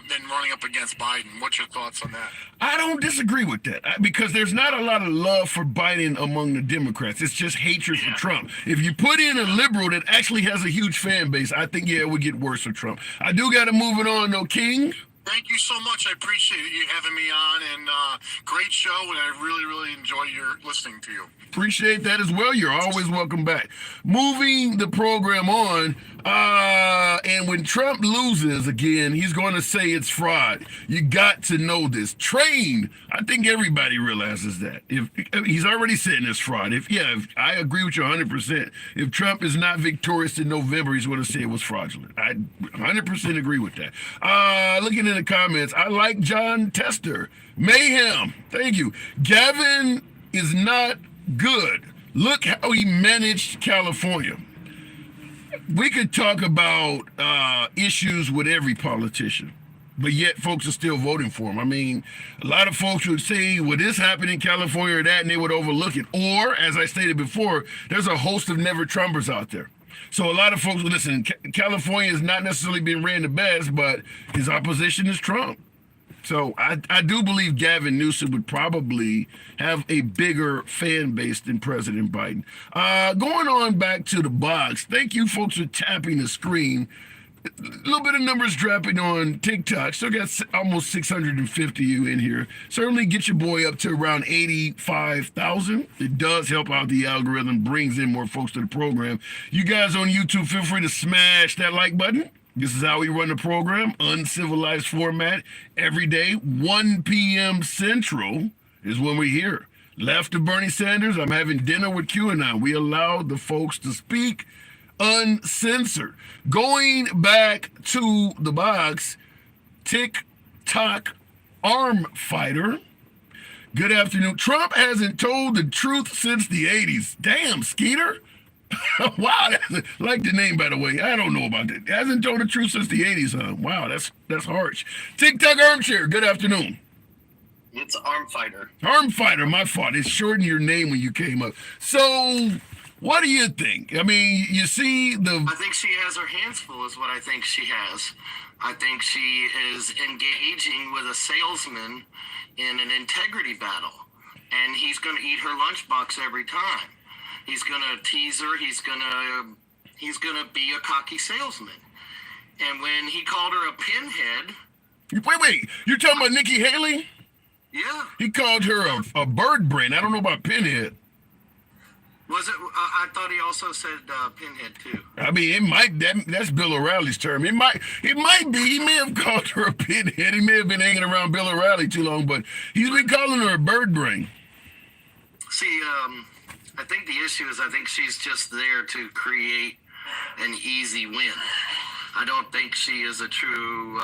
Than running up against Biden. What's your thoughts on that? I don't disagree with that, because there's not a lot of love for Biden among the Democrats. It's just hatred for Trump. If you put in a liberal that actually has a huge fan base, I think, it would get worse for Trump. I do got to move it on, though, King. Thank you so much. I appreciate you having me on, and great show, and I really, really enjoy your listening to you. Appreciate that as well. You're always welcome back. Moving the program on, and when Trump loses again, he's going to say it's fraud. You got to know this. Train. I think everybody realizes that. If he's already saying it's fraud. If I agree with you 100%. If Trump is not victorious in November, he's going to say it was fraudulent. I 100% agree with that. Looking in the comments, I like John Tester. Mayhem. Thank you. Gavin is not good. Look how he managed California. We could talk about issues with every politician, but yet folks are still voting for him. I mean, a lot of folks would say, well, this happened in California or that, and they would overlook it. Or, as I stated before, there's a host of never Trumpers out there. So a lot of folks, listen, California has not necessarily been ran the best, but his opposition is Trump. So I do believe Gavin Newsom would probably have a bigger fan base than President Biden. Going on back to the box, thank you folks for tapping the screen. A little bit of numbers dropping on TikTok. Still got almost 650 of you in here. Certainly get your boy up to around 85,000. It does help out the algorithm, brings in more folks to the program. You guys on YouTube, feel free to smash that like button. This is how we run the program, uncivilized format. Every day, 1 p.m. Central is when we're here. Left of Bernie Sanders, I'm having dinner with QAnon. We allow the folks to speak uncensored. Going back to the box, TikTok arm fighter. Good afternoon. Trump hasn't told the truth since the 80s. Damn, Skeeter. Wow, I like the name, by the way. I don't know about that. Hasn't told the truth since the 80s, huh? Wow, that's harsh. TikTok armchair, good afternoon. It's arm fighter. Arm fighter, my fault. It shortened your name when you came up. So, what do you think? I mean, you see the... I think she has her hands full is what I think she has. I think she is engaging with a salesman in an integrity battle. And he's going to eat her lunchbox every time. He's going to tease her. He's going to be a cocky salesman. And when he called her a pinhead... Wait. You're talking about Nikki Haley? Yeah. He called her a bird brain. I don't know about pinhead. Was it? I thought he also said pinhead too. I mean, it might. That's Bill O'Reilly's term. It might be. He may have called her a pinhead. He may have been hanging around Bill O'Reilly too long, but he's been calling her a bird brain. See, I think the issue is I think she's just there to create an easy win. I don't think she is a true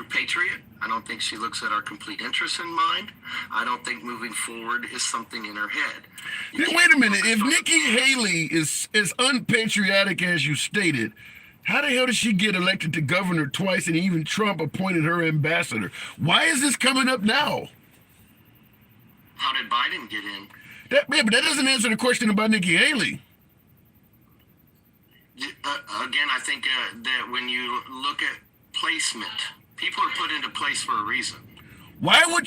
patriot. I don't think she looks at our complete interests in mind. I don't think moving forward is something in her head. Wait a minute. If Nikki Haley is as unpatriotic as you stated, how the hell did she get elected to governor twice and even Trump appointed her ambassador? Why is this coming up now? How did Biden get in? But that doesn't answer the question about Nikki Haley. Again, I think that when you look at placement, people are put into place for a reason. Why would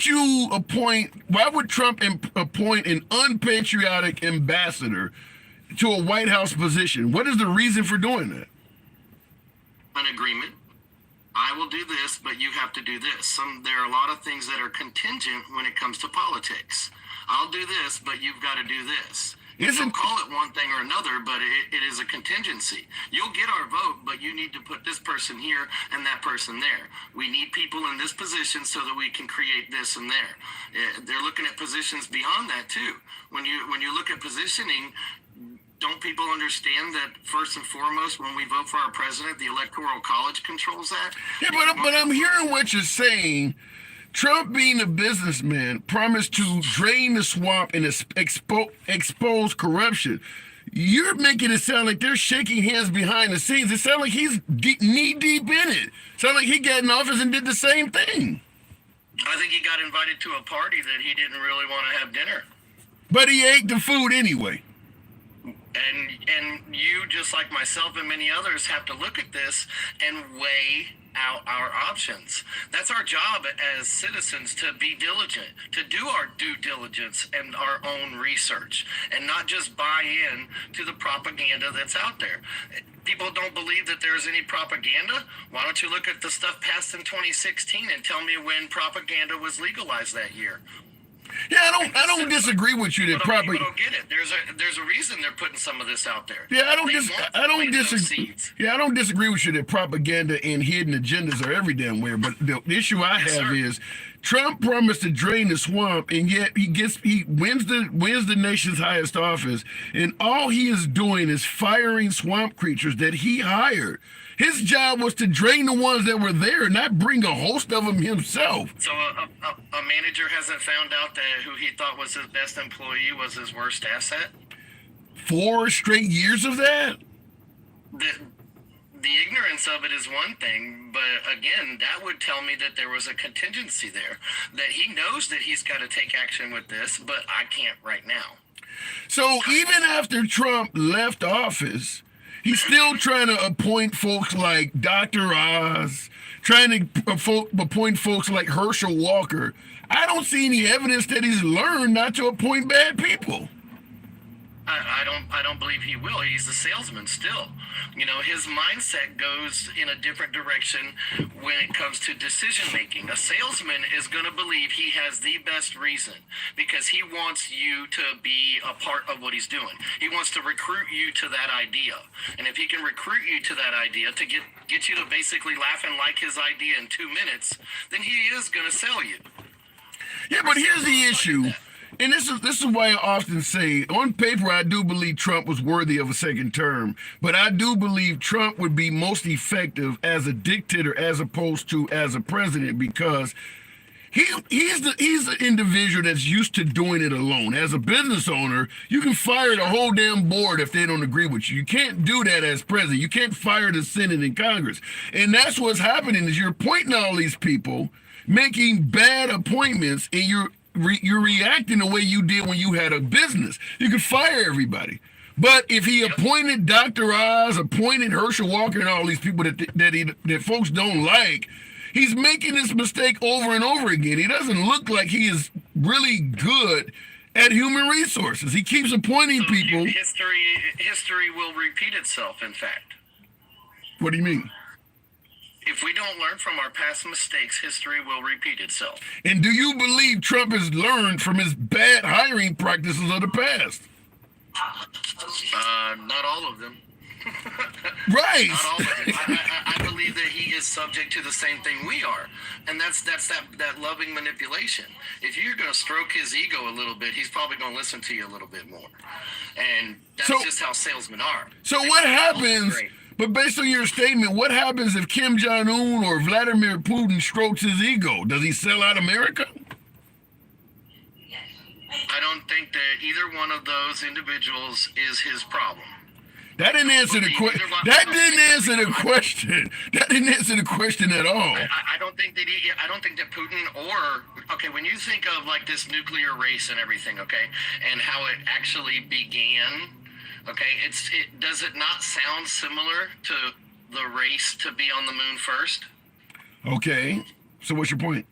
Trump appoint an unpatriotic ambassador to a White House position? What is the reason for doing that? An agreement. I will do this, but you have to do this. There are a lot of things that are contingent when it comes to politics. I'll do this, but you've got to do this. Don't call it one thing or another, but it is a contingency. You'll get our vote, but you need to put this person here and that person there. We need people in this position so that we can create this and there. They're looking at positions beyond that too. When you look at positioning, don't people understand that first and foremost, when we vote for our president, the Electoral College controls that? Yeah, but I'm hearing what you're saying. Trump, being a businessman, promised to drain the swamp and expose corruption. You're making it sound like they're shaking hands behind the scenes. It sounds like he's knee deep in it. Sounds like he got in office and did the same thing. I think he got invited to a party that he didn't really want to have dinner. But he ate the food anyway. And you, just like myself and many others, have to look at this and weigh out our options. That's our job as citizens, to be diligent, to do our due diligence and our own research, and not just buy in to the propaganda that's out there. People don't believe that there's any propaganda. Why don't you look at the stuff passed in 2016 and tell me when propaganda was legalized that year? Yeah, I don't disagree with you that People don't get it. There's a reason they're putting some of this out there. Yeah, I don't disagree. Yeah, I don't disagree with you that propaganda and hidden agendas are every damn where. But the issue I have is Trump promised to drain the swamp, and yet he wins the nation's highest office, and all he is doing is firing swamp creatures that he hired. His job was to drain the ones that were there, not bring a host of them himself. So a manager hasn't found out that who he thought was his best employee was his worst asset? 4 straight years of that? The ignorance of it is one thing, but again, that would tell me that there was a contingency there, that he knows that he's got to take action with this, but I can't right now. So even after Trump left office, he's still trying to appoint folks like Dr. Oz, trying to appoint folks like Herschel Walker. I don't see any evidence that he's learned not to appoint bad people. I don't believe he will. He's a salesman still. You know, his mindset goes in a different direction when it comes to decision making. A salesman is going to believe he has the best reason because he wants you to be a part of what he's doing. He wants to recruit you to that idea. And if he can recruit you to that idea to get you to basically laugh and like his idea in 2 minutes, then he is going to sell you. Yeah, but here's the issue. And this is why I often say, on paper, I do believe Trump was worthy of a second term, but I do believe Trump would be most effective as a dictator as opposed to as a president, because he's the individual that's used to doing it alone. As a business owner, you can fire the whole damn board if they don't agree with you. You can't do that as president. You can't fire the Senate and Congress. And that's what's happening is you're appointing all these people, making bad appointments, and you're reacting the way you did when you had a business. You could fire everybody. But if he appointed Dr. Oz, appointed Herschel Walker, and all these people that folks don't like, he's making this mistake over and over again. He doesn't look like he is really good at human resources. He keeps appointing people. History will repeat itself, in fact. What do you mean? If we don't learn from our past mistakes, history will repeat itself. And do you believe Trump has learned from his bad hiring practices of the past? Not all of them. Right. Not all of them. I believe that he is subject to the same thing we are, and that's that loving manipulation. If you're going to stroke his ego a little bit, he's probably going to listen to you a little bit more, and that's just how salesmen are. So what happens? But based on your statement, what happens if Kim Jong-un or Vladimir Putin strokes his ego? Does he sell out America? I don't think that either one of those individuals is his problem. That didn't answer the question. That didn't answer the question. That didn't answer the question at all. I don't think that Putin when you think of like this nuclear race and everything, okay, and how it actually began, okay, does it not sound similar to the race to be on the moon first? Okay. So what's your point?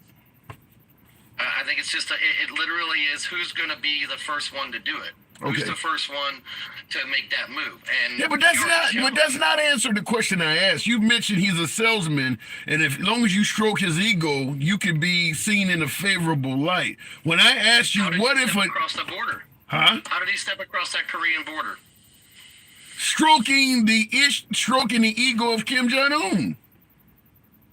I think it's just it literally is who's going to be the first one to do it. Who's the first one to make that move? And yeah, but that's not answering the question I asked. You mentioned he's a salesman, and as long as you stroke his ego, you can be seen in a favorable light. When I asked you, what if across the border? Huh? How did he step across that Korean border? Stroking the ego of Kim Jong-un.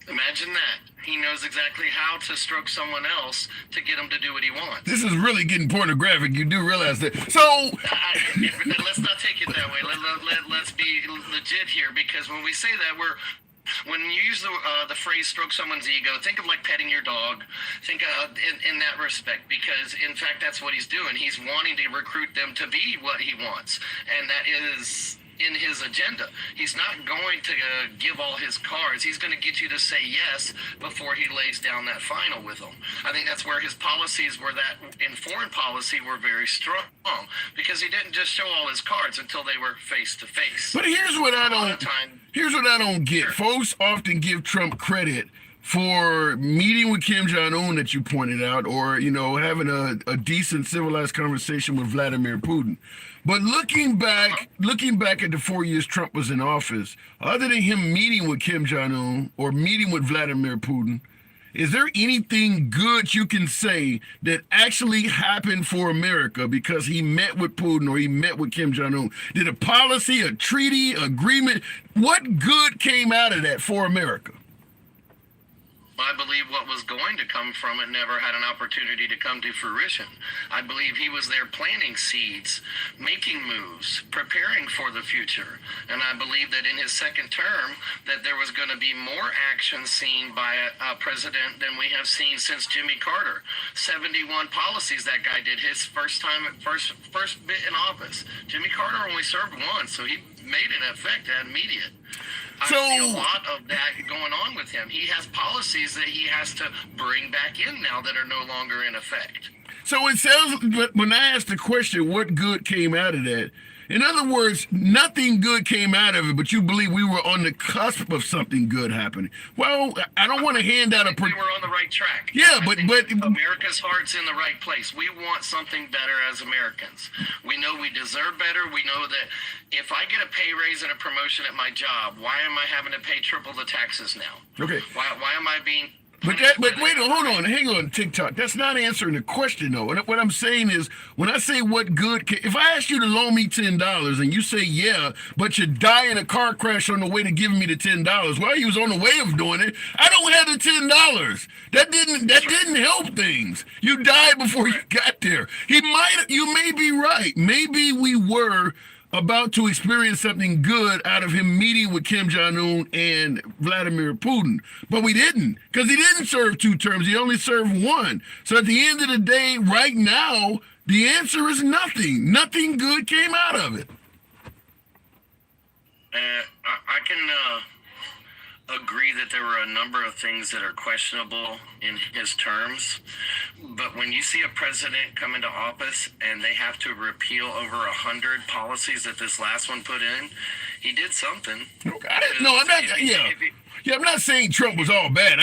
Imagine that. He knows exactly how to stroke someone else to get him to do what he wants. This is really getting pornographic. You do realize that. So let's not take it that way. Let's be legit here, because when we say that, when you use the phrase "stroke someone's ego," think of like petting your dog. Think in that respect, because in fact that's what he's doing. He's wanting to recruit them to be what he wants, and that is in his agenda. He's not going to give all his cards. He's going to get you to say yes before he lays down that final with them. I think that's where his policies were, that in foreign policy were very strong, because he didn't just show all his cards until they were face to face. But here's what I don't get. Sure. Folks often give Trump credit for meeting with Kim Jong-un that you pointed out, or, having a decent civilized conversation with Vladimir Putin. But looking back at the 4 years Trump was in office, other than him meeting with Kim Jong-un or meeting with Vladimir Putin, is there anything good you can say that actually happened for America because he met with Putin or he met with Kim Jong-un? Did a policy, a treaty, agreement, what good came out of that for America? I believe what was going to come from it never had an opportunity to come to fruition. I believe he was there planting seeds, making moves, preparing for the future. And I believe that in his second term, that there was going to be more action seen by a president than we have seen since Jimmy Carter. 71 policies that guy did his first bit in office. Jimmy Carter only served once, so he made an effect immediate. I see a lot of that going on with him. He has policies that he has to bring back in now that are no longer in effect. So it sounds, but when I asked the question, what good came out of that? In other words, nothing good came out of it, but you believe we were on the cusp of something good happening. Well, I don't want to hand out we were on the right track. Yeah, but America's heart's in the right place. We want something better as Americans. We know we deserve better. We know that if I get a pay raise and a promotion at my job, why am I having to pay triple the taxes now? Okay. Why am I being But wait, hold on, hang on, TikTok. That's not answering the question though. And what I'm saying is, when I say what good, if I ask you to loan me $10 and you say yeah, but you die in a car crash on the way to giving me the $10, well, you was on the way of doing it. I don't have the $10. That didn't help things. You died before you got there. You may be right. Maybe we were about to experience something good out of him meeting with Kim Jong-un and Vladimir Putin. But we didn't, because he didn't serve 2 terms. He only served 1. So at the end of the day, right now, the answer is nothing. Nothing good came out of it. I can agree that there were a number of things that are questionable in his terms, but when you see a president come into office and they have to repeal over 100 policies that this last one put in, he did something. Okay. No, I'm not. Yeah, I'm not saying Trump was all bad.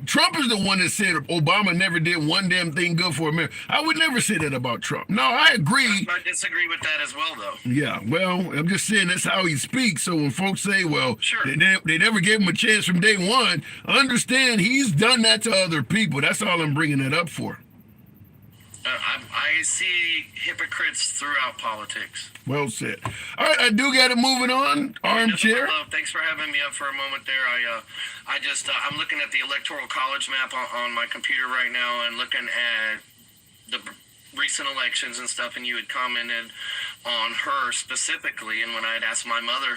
Trump is the one that said Obama never did one damn thing good for America. I would never say that about Trump. No, I agree. I disagree with that as well, though. Yeah, well, I'm just saying that's how he speaks. So when folks say, well, sure, they never gave him a chance from day one, understand he's done that to other people. That's all I'm bringing that up for. I see hypocrites throughout politics. Well said. All right, I do got it moving on. Armchair. Thanks for having me up for a moment there. I'm looking at the electoral college map on my computer right now and looking at the recent elections and stuff, and you had commented on her specifically, and when I had asked my mother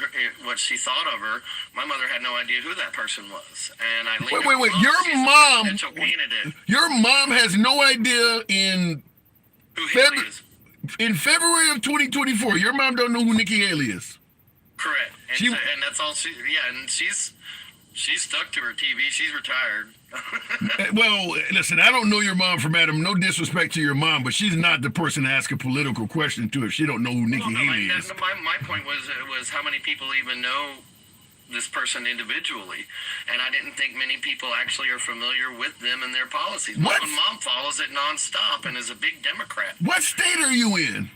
what she thought of her, my mother had no idea who that person was. And I wait, your mom has no idea in who Haley is. In February of 2024, your mom don't know who Nikki Haley is. Correct. And that's all and she's stuck to her TV. She's retired. Well, listen, I don't know your mom from Adam. No disrespect to your mom, but she's not the person to ask a political question to if she don't know who Nikki Haley is. My point was how many people even know this person individually, and I didn't think many people actually are familiar with them and their policies. My mom follows it nonstop and is a big Democrat. What state are you in?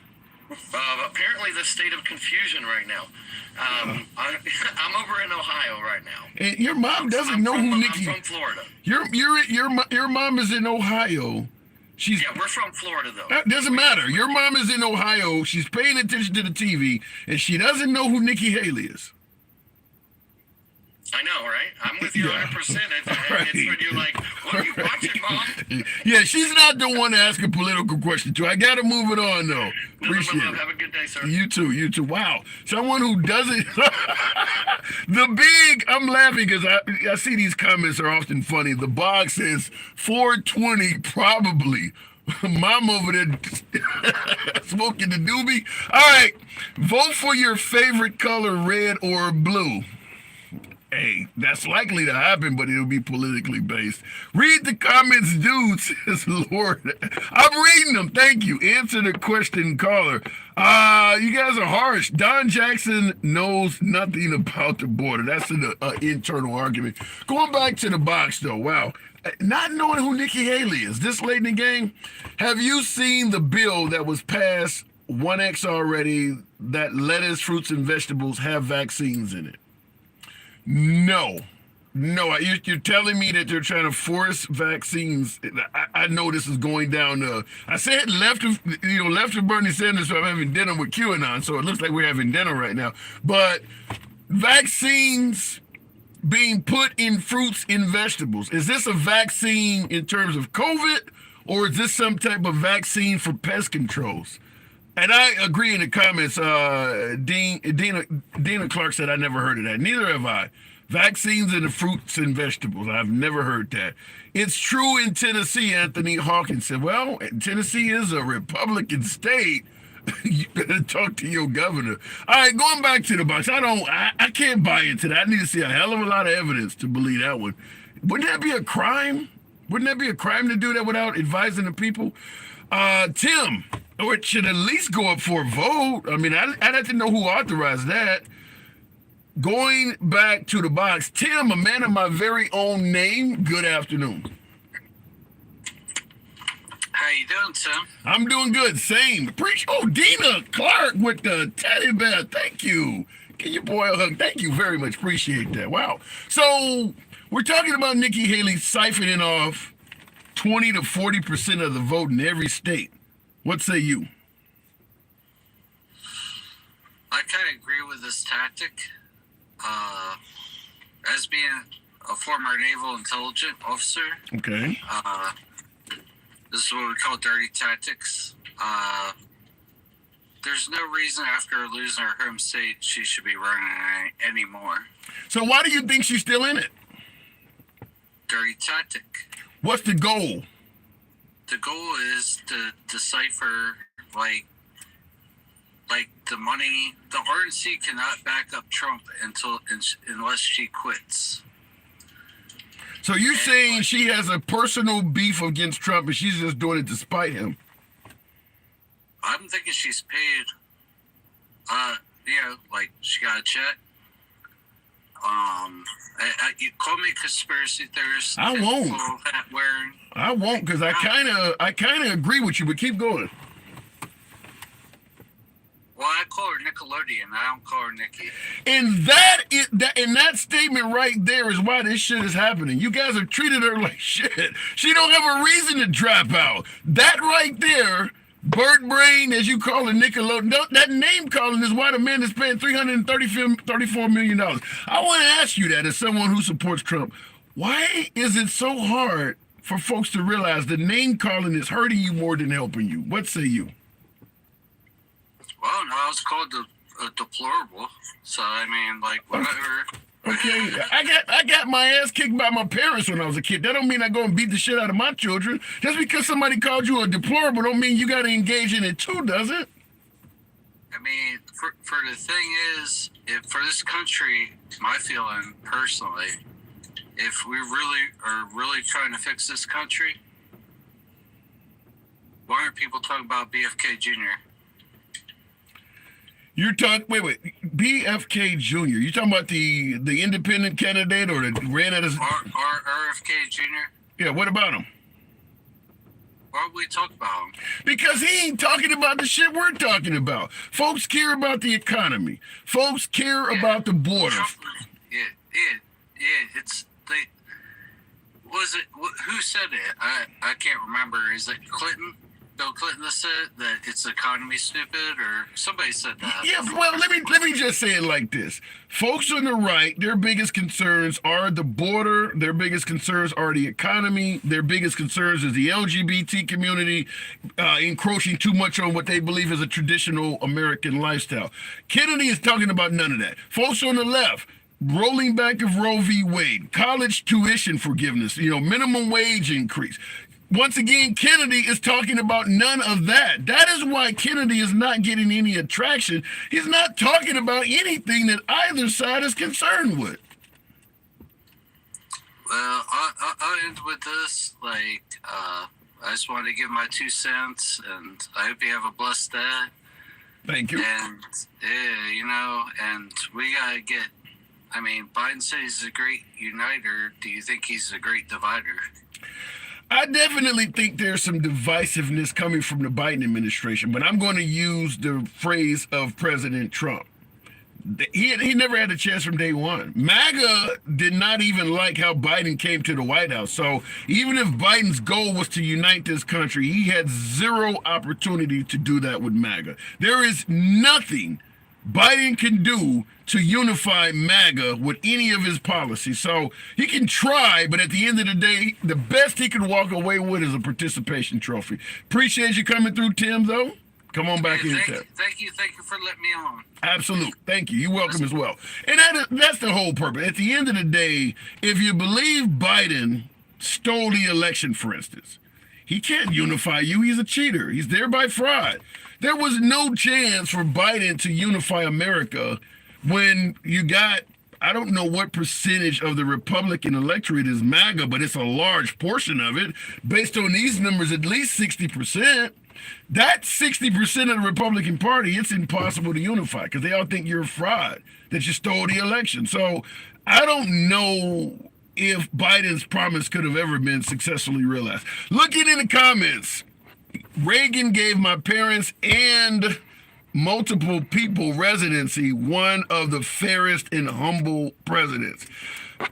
Apparently the state of confusion right now. I'm over in Ohio right now. And your mom doesn't know who Nikki. I'm from Florida. Your mom is in Ohio. Yeah, we're from Florida though. That doesn't matter. Your mom is in Ohio. She's paying attention to the TV, and she doesn't know who Nikki Haley is. I know, right? I'm with you 100%. It's when you're like, what are you watching, Mom? Yeah, she's not the one to ask a political question to. I got to move it on, though. Appreciate it. Have a good day, sir. You too. Wow. Someone who doesn't... I'm laughing because I see these comments are often funny. The box says 420 probably. Mom over there smoking the doobie. All right. Vote for your favorite color, red or blue. Hey, that's likely to happen, but it'll be politically based. Read the comments, dude, says Lord. I'm reading them. Thank you. Answer the question, caller. You guys are harsh. Don Jackson knows nothing about the border. That's an internal argument. Going back to the box, though, wow. Not knowing who Nikki Haley is this late in the game. Have you seen the bill that was passed 1X already that lettuce, fruits, and vegetables have vaccines in it? No, you're telling me that they're trying to force vaccines. I know this is going down. I said left of Bernie Sanders, so I'm having dinner with QAnon, so it looks like we're having dinner right now. But vaccines being put in fruits and vegetables, is this a vaccine in terms of COVID, or is this some type of vaccine for pest controls? And I agree in the comments. Dina Clark said, I never heard of that. Neither have I. Vaccines in the fruits and vegetables. I've never heard that. It's true in Tennessee, Anthony Hawkins said. Well, Tennessee is a Republican state. You better talk to your governor. All right, going back to the box. I can't buy into that. I need to see a hell of a lot of evidence to believe that one. Wouldn't that be a crime? Wouldn't that be a crime to do that without advising the people? Tim, or it should at least go up for a vote. I mean, I'd have to know who authorized that. Going back to the box, Tim, a man of my very own name, good afternoon. How you doing, Tim? I'm doing good. Same. Dina Clark with the teddy bear. Thank you. Give your boy a hug. Thank you very much. Appreciate that. Wow. So We're talking about Nikki Haley siphoning off 20 to 40% of the vote in every state. What say you? I kind of agree with this tactic. As being a former naval intelligence officer, Okay. this is what we call dirty tactics. There's no reason after losing her home state she should be running anymore. So why do you think she's still in it? Dirty tactic. What's the goal? The goal is to decipher, like the money. The RNC cannot back up Trump unless she quits. So you're saying she has a personal beef against Trump and she's just doing it to spite him? I'm thinking she's paid. Like she got a check. You call me a conspiracy theorist. I won't. Hat wearing. I won't, because I kind of agree with you, but keep going. Well, I call her Nickelodeon. I don't call her Nikki. And that statement right there is why this shit is happening. You guys have treated her like shit. She don't have a reason to drop out. That right there, bird brain, as you call it, Nickelodeon, that name calling is why the man is paying $334 million. I want to ask you that as someone who supports Trump. Why is it so hard for folks to realize the name calling is hurting you more than helping you? What say you? Well, no, I was called a deplorable. So, I mean, like, whatever. Okay, I got my ass kicked by my parents when I was a kid. That don't mean I go and beat the shit out of my children. Just because somebody called you a deplorable don't mean you got to engage in it too, does it? I mean, for the thing is, if for this country, my feeling personally, if we really are trying to fix this country, why aren't people talking about BFK Jr.? You're talking, wait, BFK Jr. You talking about the independent candidate or that ran at his... RFK Jr.? Yeah, what about him? Why would we talk about him? Because he ain't talking about the shit we're talking about. Folks care about the economy. Folks care about the border. It's... Who said it? I can't remember. Is it Clinton? Bill Clinton that said that it's economy stupid, or somebody said that. Yeah, well, let me just say it like this. Folks on the right, their biggest concerns are the border, their biggest concerns are the economy, their biggest concerns is the LGBT community encroaching too much on what they believe is a traditional American lifestyle. Kennedy is talking about none of that. Folks on the left, rolling back of Roe v. Wade, college tuition forgiveness, minimum wage increase. Once again, Kennedy is talking about none of that. That is why Kennedy is not getting any attraction. He's not talking about anything that either side is concerned with. Well, I'll end with this. I just wanted to give my 2 cents, and I hope you have a blessed day. Thank you. And, and we got to get, Biden says he's a great uniter. Do you think he's a great divider? I definitely think there's some divisiveness coming from the Biden administration, but I'm going to use the phrase of President Trump. He never had a chance from day one. MAGA did not even like how Biden came to the White House. So even if Biden's goal was to unite this country, he had zero opportunity to do that with MAGA. There is nothing Biden can do to unify MAGA with any of his policies. So he can try, but at the end of the day, the best he can walk away with is a participation trophy. Appreciate you coming through, Tim, though. Come on back in. Thank you for letting me on. Absolutely. Thank you. You're welcome as well. And that's the whole purpose. At the end of the day, if you believe Biden stole the election, for instance, he can't unify you. He's a cheater. He's there by fraud. There was no chance for Biden to unify America when you got, I don't know what percentage of the Republican electorate is MAGA, but it's a large portion of it. Based on these numbers, at least 60%. That 60% of the Republican Party, it's impossible to unify because they all think you're a fraud, that you stole the election. So I don't know if Biden's promise could have ever been successfully realized. Looking in the comments, Reagan gave my parents and multiple people residency, one of the fairest and humble presidents.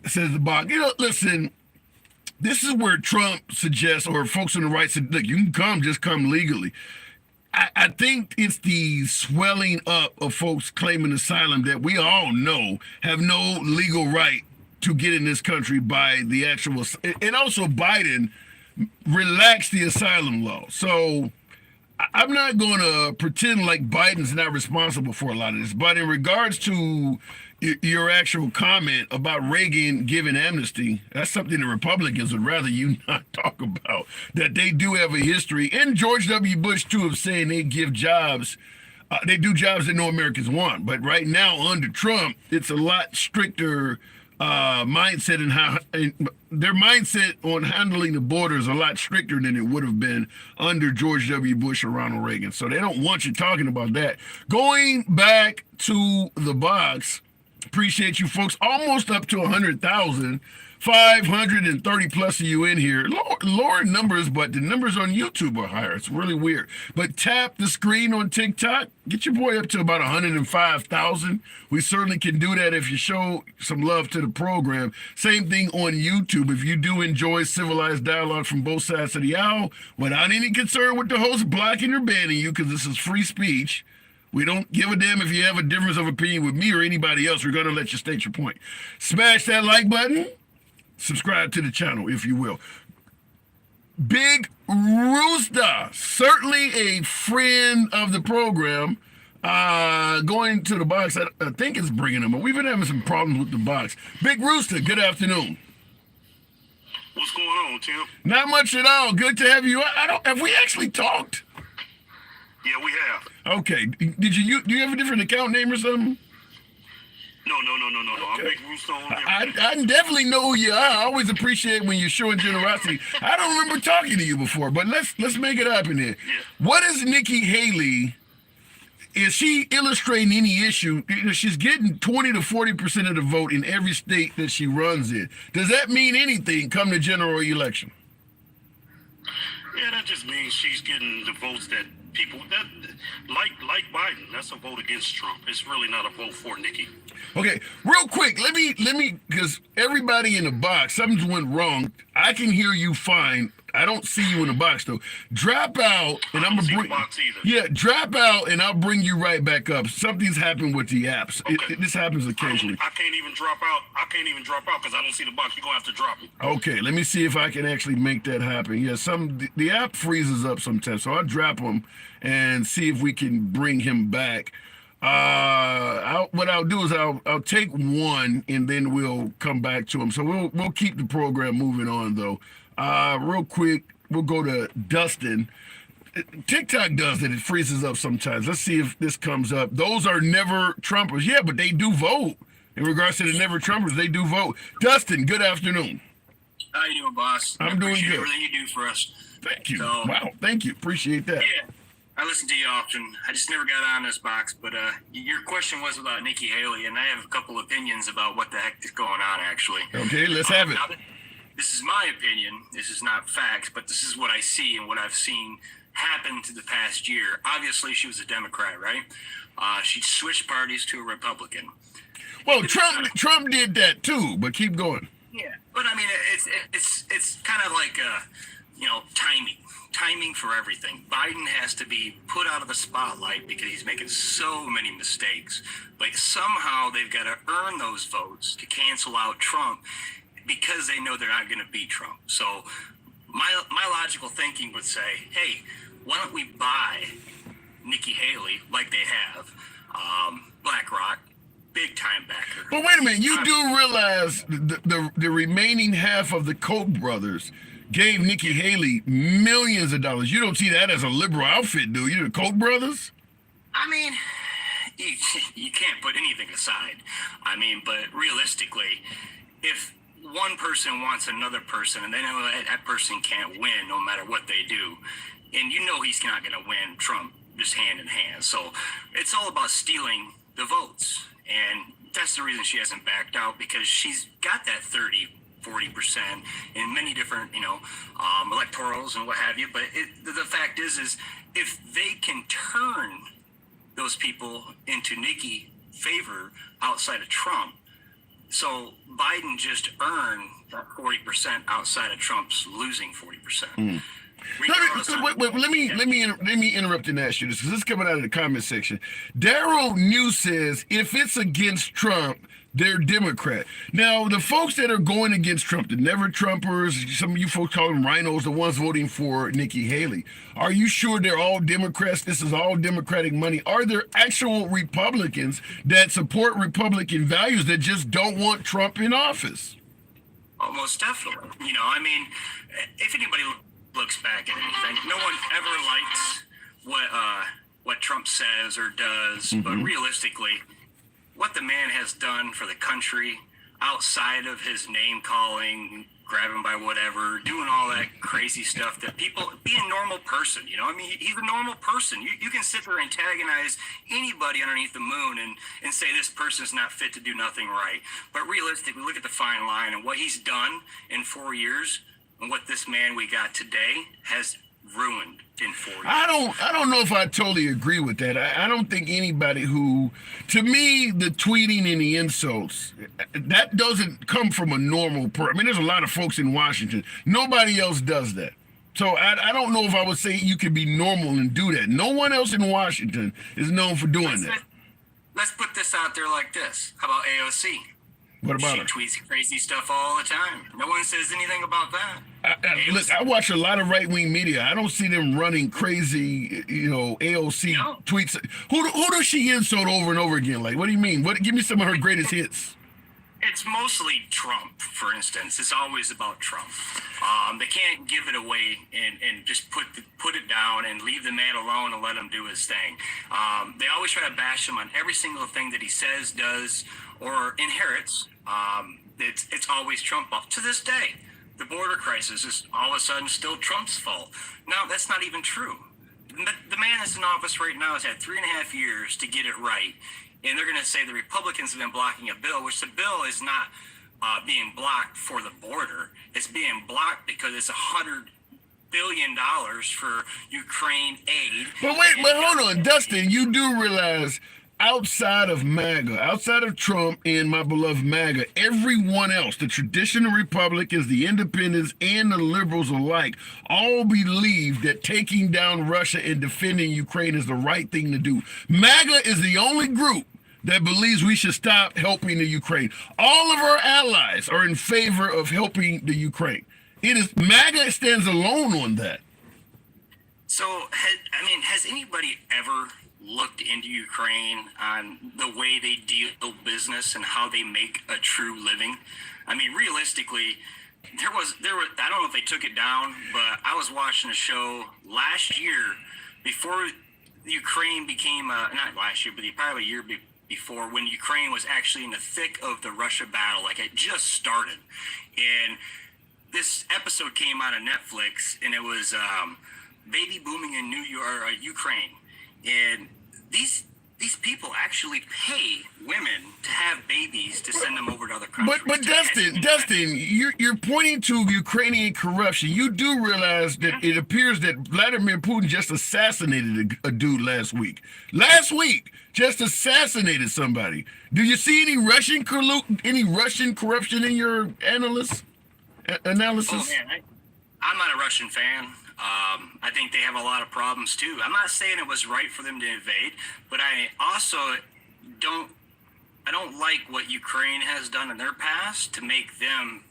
Says the box. Listen, this is where Trump suggests, or folks on the right said, look, you can come, just come legally. I think it's the swelling up of folks claiming asylum that we all know have no legal right to get in this country by the actual, and also Biden relaxed the asylum law. So I'm not going to pretend like Biden's not responsible for a lot of this, but in regards to your actual comment about Reagan giving amnesty, that's something the Republicans would rather you not talk about, that they do have a history, and George W. Bush too, of saying they give jobs, they do jobs that no Americans want. But right now under Trump, it's a lot stricter mindset, and how their mindset on handling the border is a lot stricter than it would have been under George W. Bush or Ronald Reagan. So they don't want you talking about that. Going back to the box, appreciate you folks. Almost up to 100,000. 530 plus of you in here. Lower numbers, but the numbers on YouTube are higher. It's really weird. But tap the screen on TikTok. Get your boy up to about 105,000. We certainly can do that if you show some love to the program. Same thing on YouTube. If you do enjoy civilized dialogue from both sides of the aisle, without any concern with the host blocking or banning you, because this is free speech. We don't give a damn if you have a difference of opinion with me or anybody else. We're going to let you state your point. Smash that like button. Subscribe to the channel, if you will. Big Rooster, certainly a friend of the program. Going to the box, I think it's bringing him. We've been having some problems with the box. Big Rooster, good afternoon. What's going on, Tim? Not much at all. Good to have you. Have we actually talked? Yeah, we have. Okay. Do you have a different account name or something? No. I'm Big Rooster on there. I definitely know who you are. I always appreciate when you're showing generosity. I don't remember talking to you before, but let's make it happen here. Yeah. What is Nikki Haley? Is she illustrating any issue? She's getting 20 to 40% of the vote in every state that she runs in. Does that mean anything come the general election? Yeah, that just means she's getting the votes that people that like Biden. That's a vote against Trump. It's really not a vote for Nikki. Okay, real quick, let me, because everybody in the box, something's went wrong. I can hear you fine. I don't see you in the box though. Drop out, and I'm gonna bring. Box either. Yeah, drop out, and I'll bring you right back up. Something's happened with the apps. Okay. This happens occasionally. I can't even drop out because I don't see the box. You're gonna have to drop it. Okay, let me see if I can actually make that happen. Yeah, the app freezes up sometimes, so I'll drop him and see if we can bring him back. What I'll do is I'll take one and then we'll come back to him. So we'll keep the program moving on though. Real quick, we'll go to Dustin. TikTok does it freezes up sometimes. Let's see if this comes up. Those are never Trumpers. Yeah, but they do vote. In regards to the never Trumpers, they do vote. Dustin, good afternoon. How you doing, boss? I'm doing good. Everything you do for us. Thank you. Wow, thank you. Appreciate that. Yeah, I listen to you often. I just never got on this box, but your question was about Nikki Haley, and I have a couple opinions about what the heck is going on, actually. Okay, let's have it. This is my opinion. This is not facts, but this is what I see and what I've seen happen to the past year. Obviously, she was a Democrat, right? She switched parties to a Republican. Well, Trump did that too, but keep going. Yeah, but I mean, it's kind of like timing for everything. Biden has to be put out of the spotlight because he's making so many mistakes. Like somehow they've got to earn those votes to cancel out Trump because they know they're not going to beat Trump. So my logical thinking would say, hey, why don't we buy Nikki Haley like they have, BlackRock, big time backer. But wait a minute, you do realize the remaining half of the Koch brothers gave Nikki Haley millions of dollars. You don't see that as a liberal outfit, do you? The Koch brothers? I mean, you can't put anything aside. I mean, but realistically, if one person wants another person and they know that person can't win no matter what they do, and you know he's not going to win Trump just hand in hand. So it's all about stealing the votes. And that's the reason she hasn't backed out, because she's got that 30-40% in many different, electorals and what have you. But the fact is if they can turn those people into Nikki favor outside of Trump, So Biden just earned that 40% outside of Trump's losing 40%. Let me interrupt and ask you this, because this is coming out of the comment section. Daryl New says if it's against Trump, they're Democrat. Now, the folks that are going against Trump, the never Trumpers, some of you folks call them rhinos, the ones voting for Nikki Haley. Are you sure they're all Democrats? This is all Democratic money. Are there actual Republicans that support Republican values that just don't want Trump in office? Almost definitely. You know, I mean, if anybody looks back at anything, no one ever likes what Trump says or does, but realistically, what the man has done for the country outside of his name calling, grabbing by whatever, doing all that crazy stuff that people, being a normal person, you know, I mean, he's a normal person. You can sit there and antagonize anybody underneath the moon and say this person's not fit to do nothing right. But realistically, look at the fine line and what he's done in 4 years and what this man we got today has ruined in 4 years. I don't know if I totally agree with that. I don't think anybody who, to me, the tweeting and the insults, that doesn't come from a normal person. I mean, there's a lot of folks in Washington. Nobody else does that. So I don't know if I would say you could be normal and do that. No one else in Washington is known for doing that. Let's put this out there like this. How about AOC? What about she her? tweets crazy stuff all the time. No one says anything about that. Look, I watch a lot of right-wing media. I don't see them running crazy, you know, AOC tweets. Who does she insult over and over again? Like, what do you mean? Give me some of her greatest hits. It's mostly Trump, for instance. It's always about Trump. They can't give it away and just put it down and leave the man alone and let him do his thing. They always try to bash him on every single thing that he says, does, or inherits. It's always Trump up to this day. The border crisis is all of a sudden still Trump's fault. No, that's not even true. The man that's in office right now has had 3.5 years to get it right. And they're going to say the Republicans have been blocking a bill, which the bill is not being blocked for the border. It's being blocked because it's $100 billion for Ukraine aid. But hold on, Dustin, you do realize outside of MAGA, outside of Trump and my beloved MAGA, everyone else, the traditional Republicans, the independents, and the liberals alike, all believe that taking down Russia and defending Ukraine is the right thing to do. MAGA is the only group that believes we should stop helping the Ukraine. All of our allies are in favor of helping the Ukraine. MAGA stands alone on that. So, has anybody ever looked into Ukraine on the way they deal business and how they make a true living? I mean, realistically, there was I don't know if they took it down, but I was watching a show last year before Ukraine became not last year, but probably a year before, when Ukraine was actually in the thick of the Russia battle, like it just started. And this episode came out of Netflix, and it was baby booming in Ukraine. And these people actually pay women to have babies to send them over to other countries. But Dustin, you're pointing to Ukrainian corruption. You do realize that it appears that Vladimir Putin just assassinated a dude last week. Just assassinated somebody. Do you see any Russian corruption in your analysis? Oh man, I'm not a Russian fan. I think they have a lot of problems too. I'm not saying it was right for them to invade, but I also don't like what Ukraine has done in their past to make them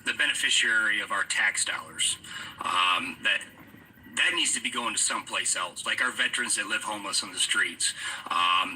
the beneficiary of our tax dollars. That needs to be going to someplace else, like our veterans that live homeless on the streets.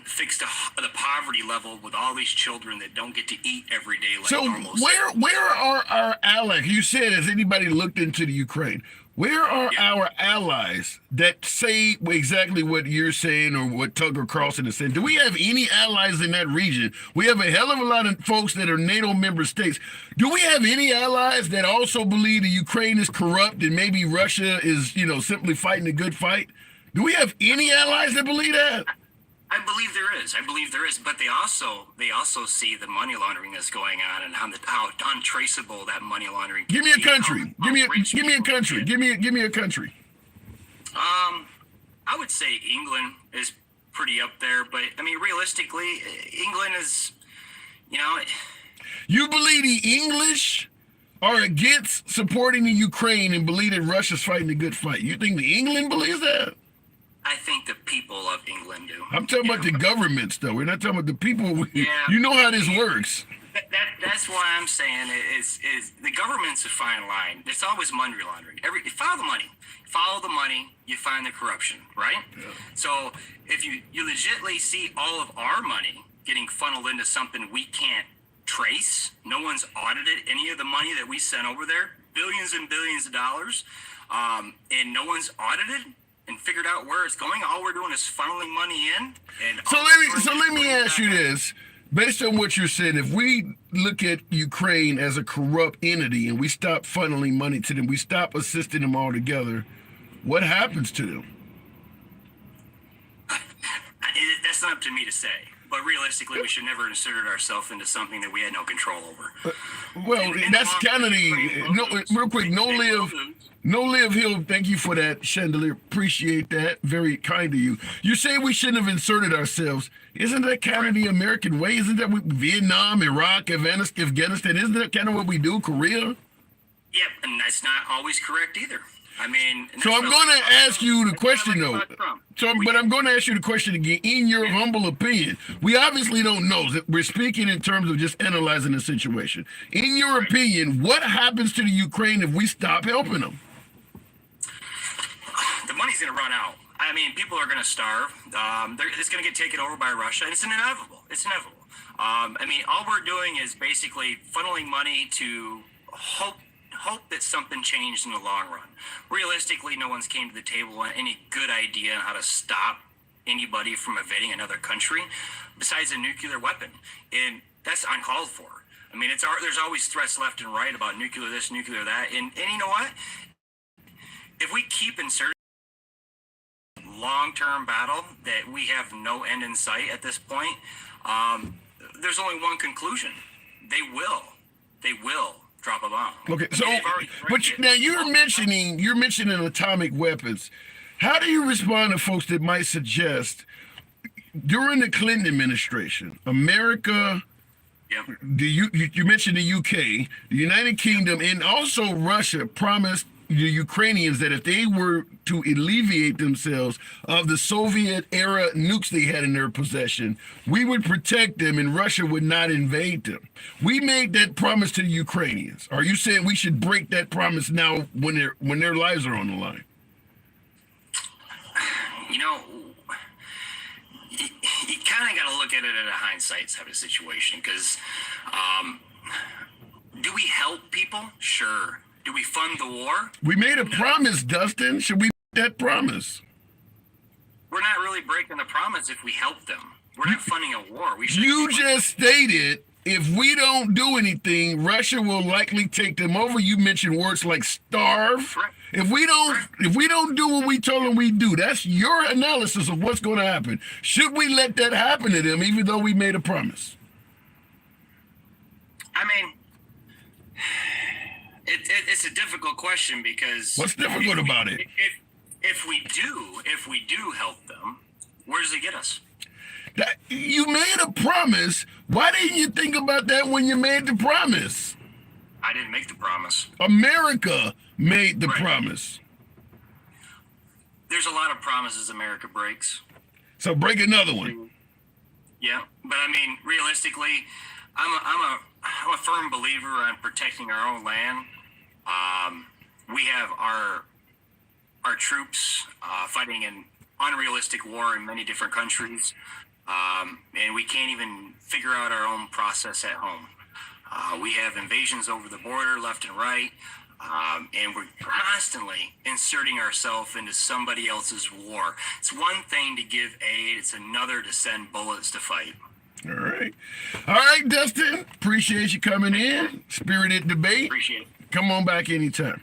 Fix the poverty level with all these children that don't get to eat every day like normal. So where are our allies? You said, has anybody looked into the Ukraine? Where are our allies that say exactly what you're saying or what Tucker Carlson is saying? Do we have any allies in that region? We have a hell of a lot of folks that are NATO member states. Do we have any allies that also believe the Ukraine is corrupt and maybe Russia is, simply fighting a good fight? Do we have any allies that believe that? I believe there is, but they also see the money laundering that's going on and how untraceable that money laundering can be. Give me a country. Give me a country. I would say England is pretty up there, but I mean, realistically, England is, You know, You believe the English are against supporting the Ukraine and believe that Russia's fighting a good fight? You think the England believes that? I think the people of England do. I'm talking about the governments, though. We're not talking about the people. Yeah. You know how this works. That's why I'm saying is the government's a fine line. It's always money laundering. You follow the money, you find the corruption, right? Yeah. So if you legitimately see all of our money getting funneled into something we can't trace, no one's audited any of the money that we sent over there, billions and billions of dollars, and no one's audited and figured out where it's going. All we're doing is funneling money in. And so let me ask you this. Based on what you're saying, if we look at Ukraine as a corrupt entity and we stop funneling money to them, we stop assisting them altogether, what happens to them? That's not up to me to say. But realistically, we should never have inserted ourselves into something that we had no control over. Well, that's kind of the real quick. No live Hill. Thank you for that, Chandelier. Appreciate that. Very kind of you. You say we shouldn't have inserted ourselves. Isn't that kind of the American way? Isn't that Vietnam, Iraq, Afghanistan? Isn't that kind of what we do? Korea. Yep, and that's not always correct either. I mean, so I'm going to ask you the question though. But I'm going to ask you the question again. In your humble opinion, we obviously don't know. We're speaking in terms of just analyzing the situation. In your opinion, what happens to the Ukraine if we stop helping them? The money's going to run out. I mean, people are going to starve. It's going to get taken over by Russia, and it's inevitable. It's inevitable. I mean, all we're doing is basically funneling money to hope that something changed in the long run. Realistically, no one's came to the table on any good idea on how to stop anybody from invading another country besides a nuclear weapon. And that's uncalled for. I mean, there's always threats left and right about nuclear this, nuclear that. And you know what? If we keep inserting long-term battle that we have no end in sight at this point, there's only one conclusion. They will drop a bomb. Okay, so but now you're mentioning atomic weapons. How do you respond to folks that might suggest during the Clinton administration, America, you mentioned the UK, the United Kingdom, and also Russia promised the Ukrainians that if they were to alleviate themselves of the Soviet era nukes they had in their possession, we would protect them and Russia would not invade them. We made that promise to the Ukrainians. Are you saying we should break that promise now when their lives are on the line? You know, you kind of got to look at it at a hindsight type of situation because do we help people? Sure. Do we fund the war? We made a promise, Dustin. Should we make that promise? We're not really breaking the promise if we help them. We're not funding a war. You just stated if we don't do anything, Russia will likely take them over. You mentioned words like starve. Correct. If we don't do what we told them we do, that's your analysis of what's going to happen. Should we let that happen to them, even though we made a promise? I mean, it's a difficult question because what's difficult about it? If we do help them, where does it get us? You made a promise. Why didn't you think about that when you made the promise? I didn't make the promise. America made the promise. There's a lot of promises America breaks. So break another one. Yeah, but I mean, realistically, I'm a firm believer on protecting our own land. We have our troops fighting an unrealistic war in many different countries, and we can't even figure out our own process at home. We have invasions over the border left and right, and we're constantly inserting ourselves into somebody else's war. It's one thing to give aid, it's another to send bullets to fight. All right, Dustin. Appreciate you coming in. Spirited debate. Appreciate it. Come on back anytime.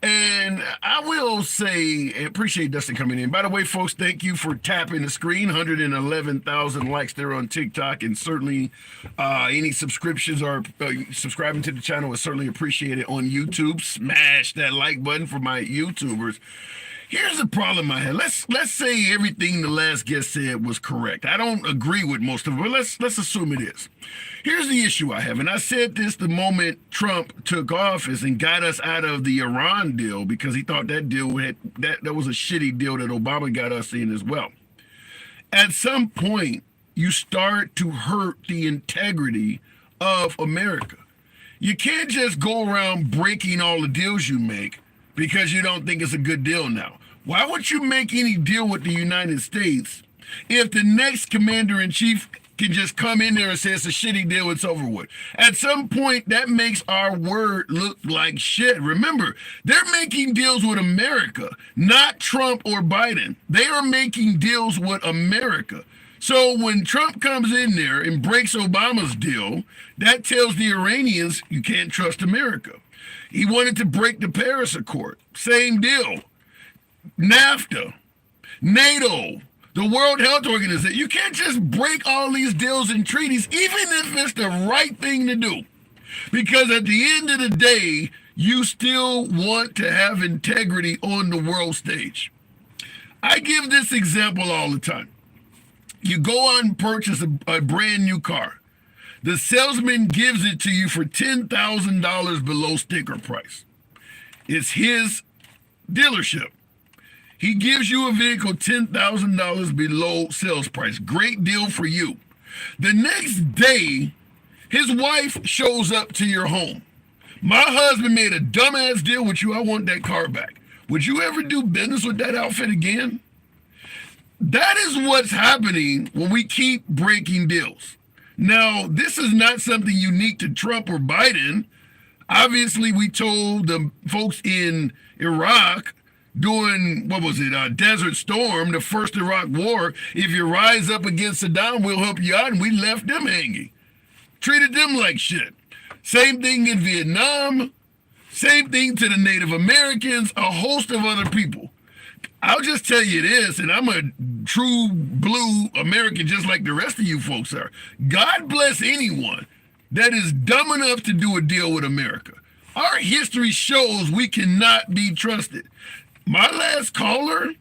And I will say, appreciate Dustin coming in. By the way, folks, thank you for tapping the screen. 111,000 likes there on TikTok. And certainly any subscriptions or subscribing to the channel is certainly appreciated on YouTube. Smash that like button for my YouTubers. Here's the problem I had. Let's say everything the last guest said was correct. I don't agree with most of it, but let's assume it is. Here's the issue I have, and I said this the moment Trump took office and got us out of the Iran deal because he thought that deal that was a shitty deal that Obama got us in as well. At some point, you start to hurt the integrity of America. You can't just go around breaking all the deals you make because you don't think it's a good deal now. Why would you make any deal with the United States if the next commander-in-chief can just come in there and say it's a shitty deal, it's over with? At some point, that makes our word look like shit. Remember, they're making deals with America, not Trump or Biden. They are making deals with America. So when Trump comes in there and breaks Obama's deal, that tells the Iranians you can't trust America. He wanted to break the Paris Accord. Same deal. NAFTA, NATO, the World Health Organization. You can't just break all these deals and treaties, even if it's the right thing to do. Because at the end of the day, you still want to have integrity on the world stage. I give this example all the time. You go out and purchase a brand new car. The salesman gives it to you for $10,000 below sticker price. It's his dealership. He gives you a vehicle $10,000 below sales price. Great deal for you. The next day, his wife shows up to your home. My husband made a dumbass deal with you. I want that car back. Would you ever do business with that outfit again? That is what's happening when we keep breaking deals. Now, this is not something unique to Trump or Biden. Obviously, we told the folks in Iraq during, Desert Storm, the first Iraq war, if you rise up against Saddam, we'll help you out, and we left them hanging. Treated them like shit. Same thing in Vietnam, same thing to the Native Americans, a host of other people. I'll just tell you this, and I'm a true blue American just like the rest of you folks are. God bless anyone that is dumb enough to do a deal with America. Our history shows we cannot be trusted. My last caller,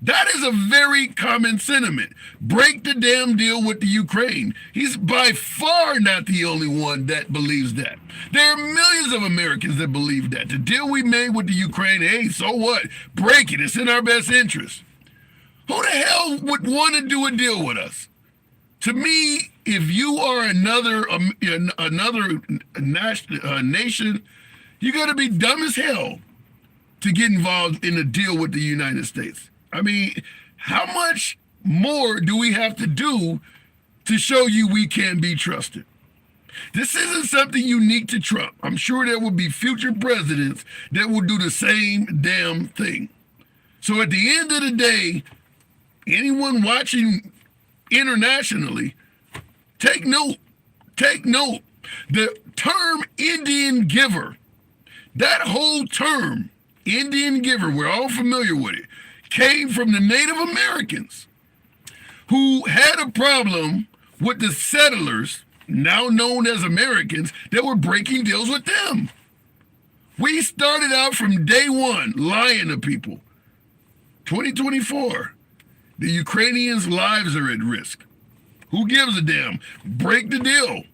that is a very common sentiment. Break the damn deal with the Ukraine. He's by far not the only one that believes that. There are millions of Americans that believe that. The deal we made with the Ukraine, hey, so what? Break it. It's in our best interest. Who the hell would want to do a deal with us? To me, if you are another nation, you got to be dumb as hell to get involved in a deal with the United States. I mean, how much more do we have to do to show you we can be trusted? This isn't something unique to Trump. I'm sure there will be future presidents that will do the same damn thing. So at the end of the day, anyone watching internationally, take note. Take note. The term Indian giver, that whole term, Indian giver, we're all familiar with it, came from the Native Americans who had a problem with the settlers, now known as Americans, that were breaking deals with them. We started out from day one lying to people. 2024, the Ukrainians' lives are at risk. Who gives a damn? Break the deal.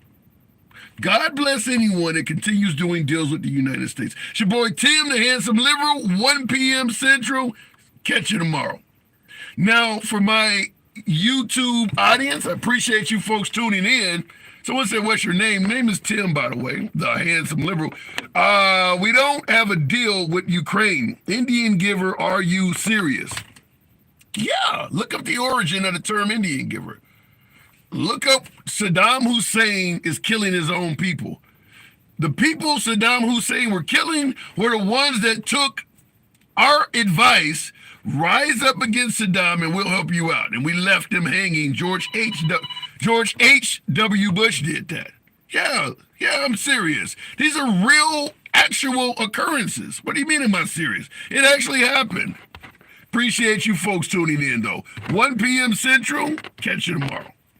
God bless anyone that continues doing deals with the United States. It's your boy Tim, the Handsome Liberal, 1 p.m. Central. Catch you tomorrow. Now, for my YouTube audience, I appreciate you folks tuning in. Someone said, what's your name? My name is Tim, by the way, the Handsome Liberal. We don't have a deal with Ukraine. Indian giver, are you serious? Yeah, look up the origin of the term Indian giver. Look up Saddam Hussein is killing his own people. The people Saddam Hussein were killing were the ones that took our advice, rise up against Saddam and we'll help you out. And we left them hanging. George H.W. Bush did that. Yeah, I'm serious. These are real, actual occurrences. What do you mean am I serious? It actually happened. Appreciate you folks tuning in, though. 1 p.m. Central. Catch you tomorrow.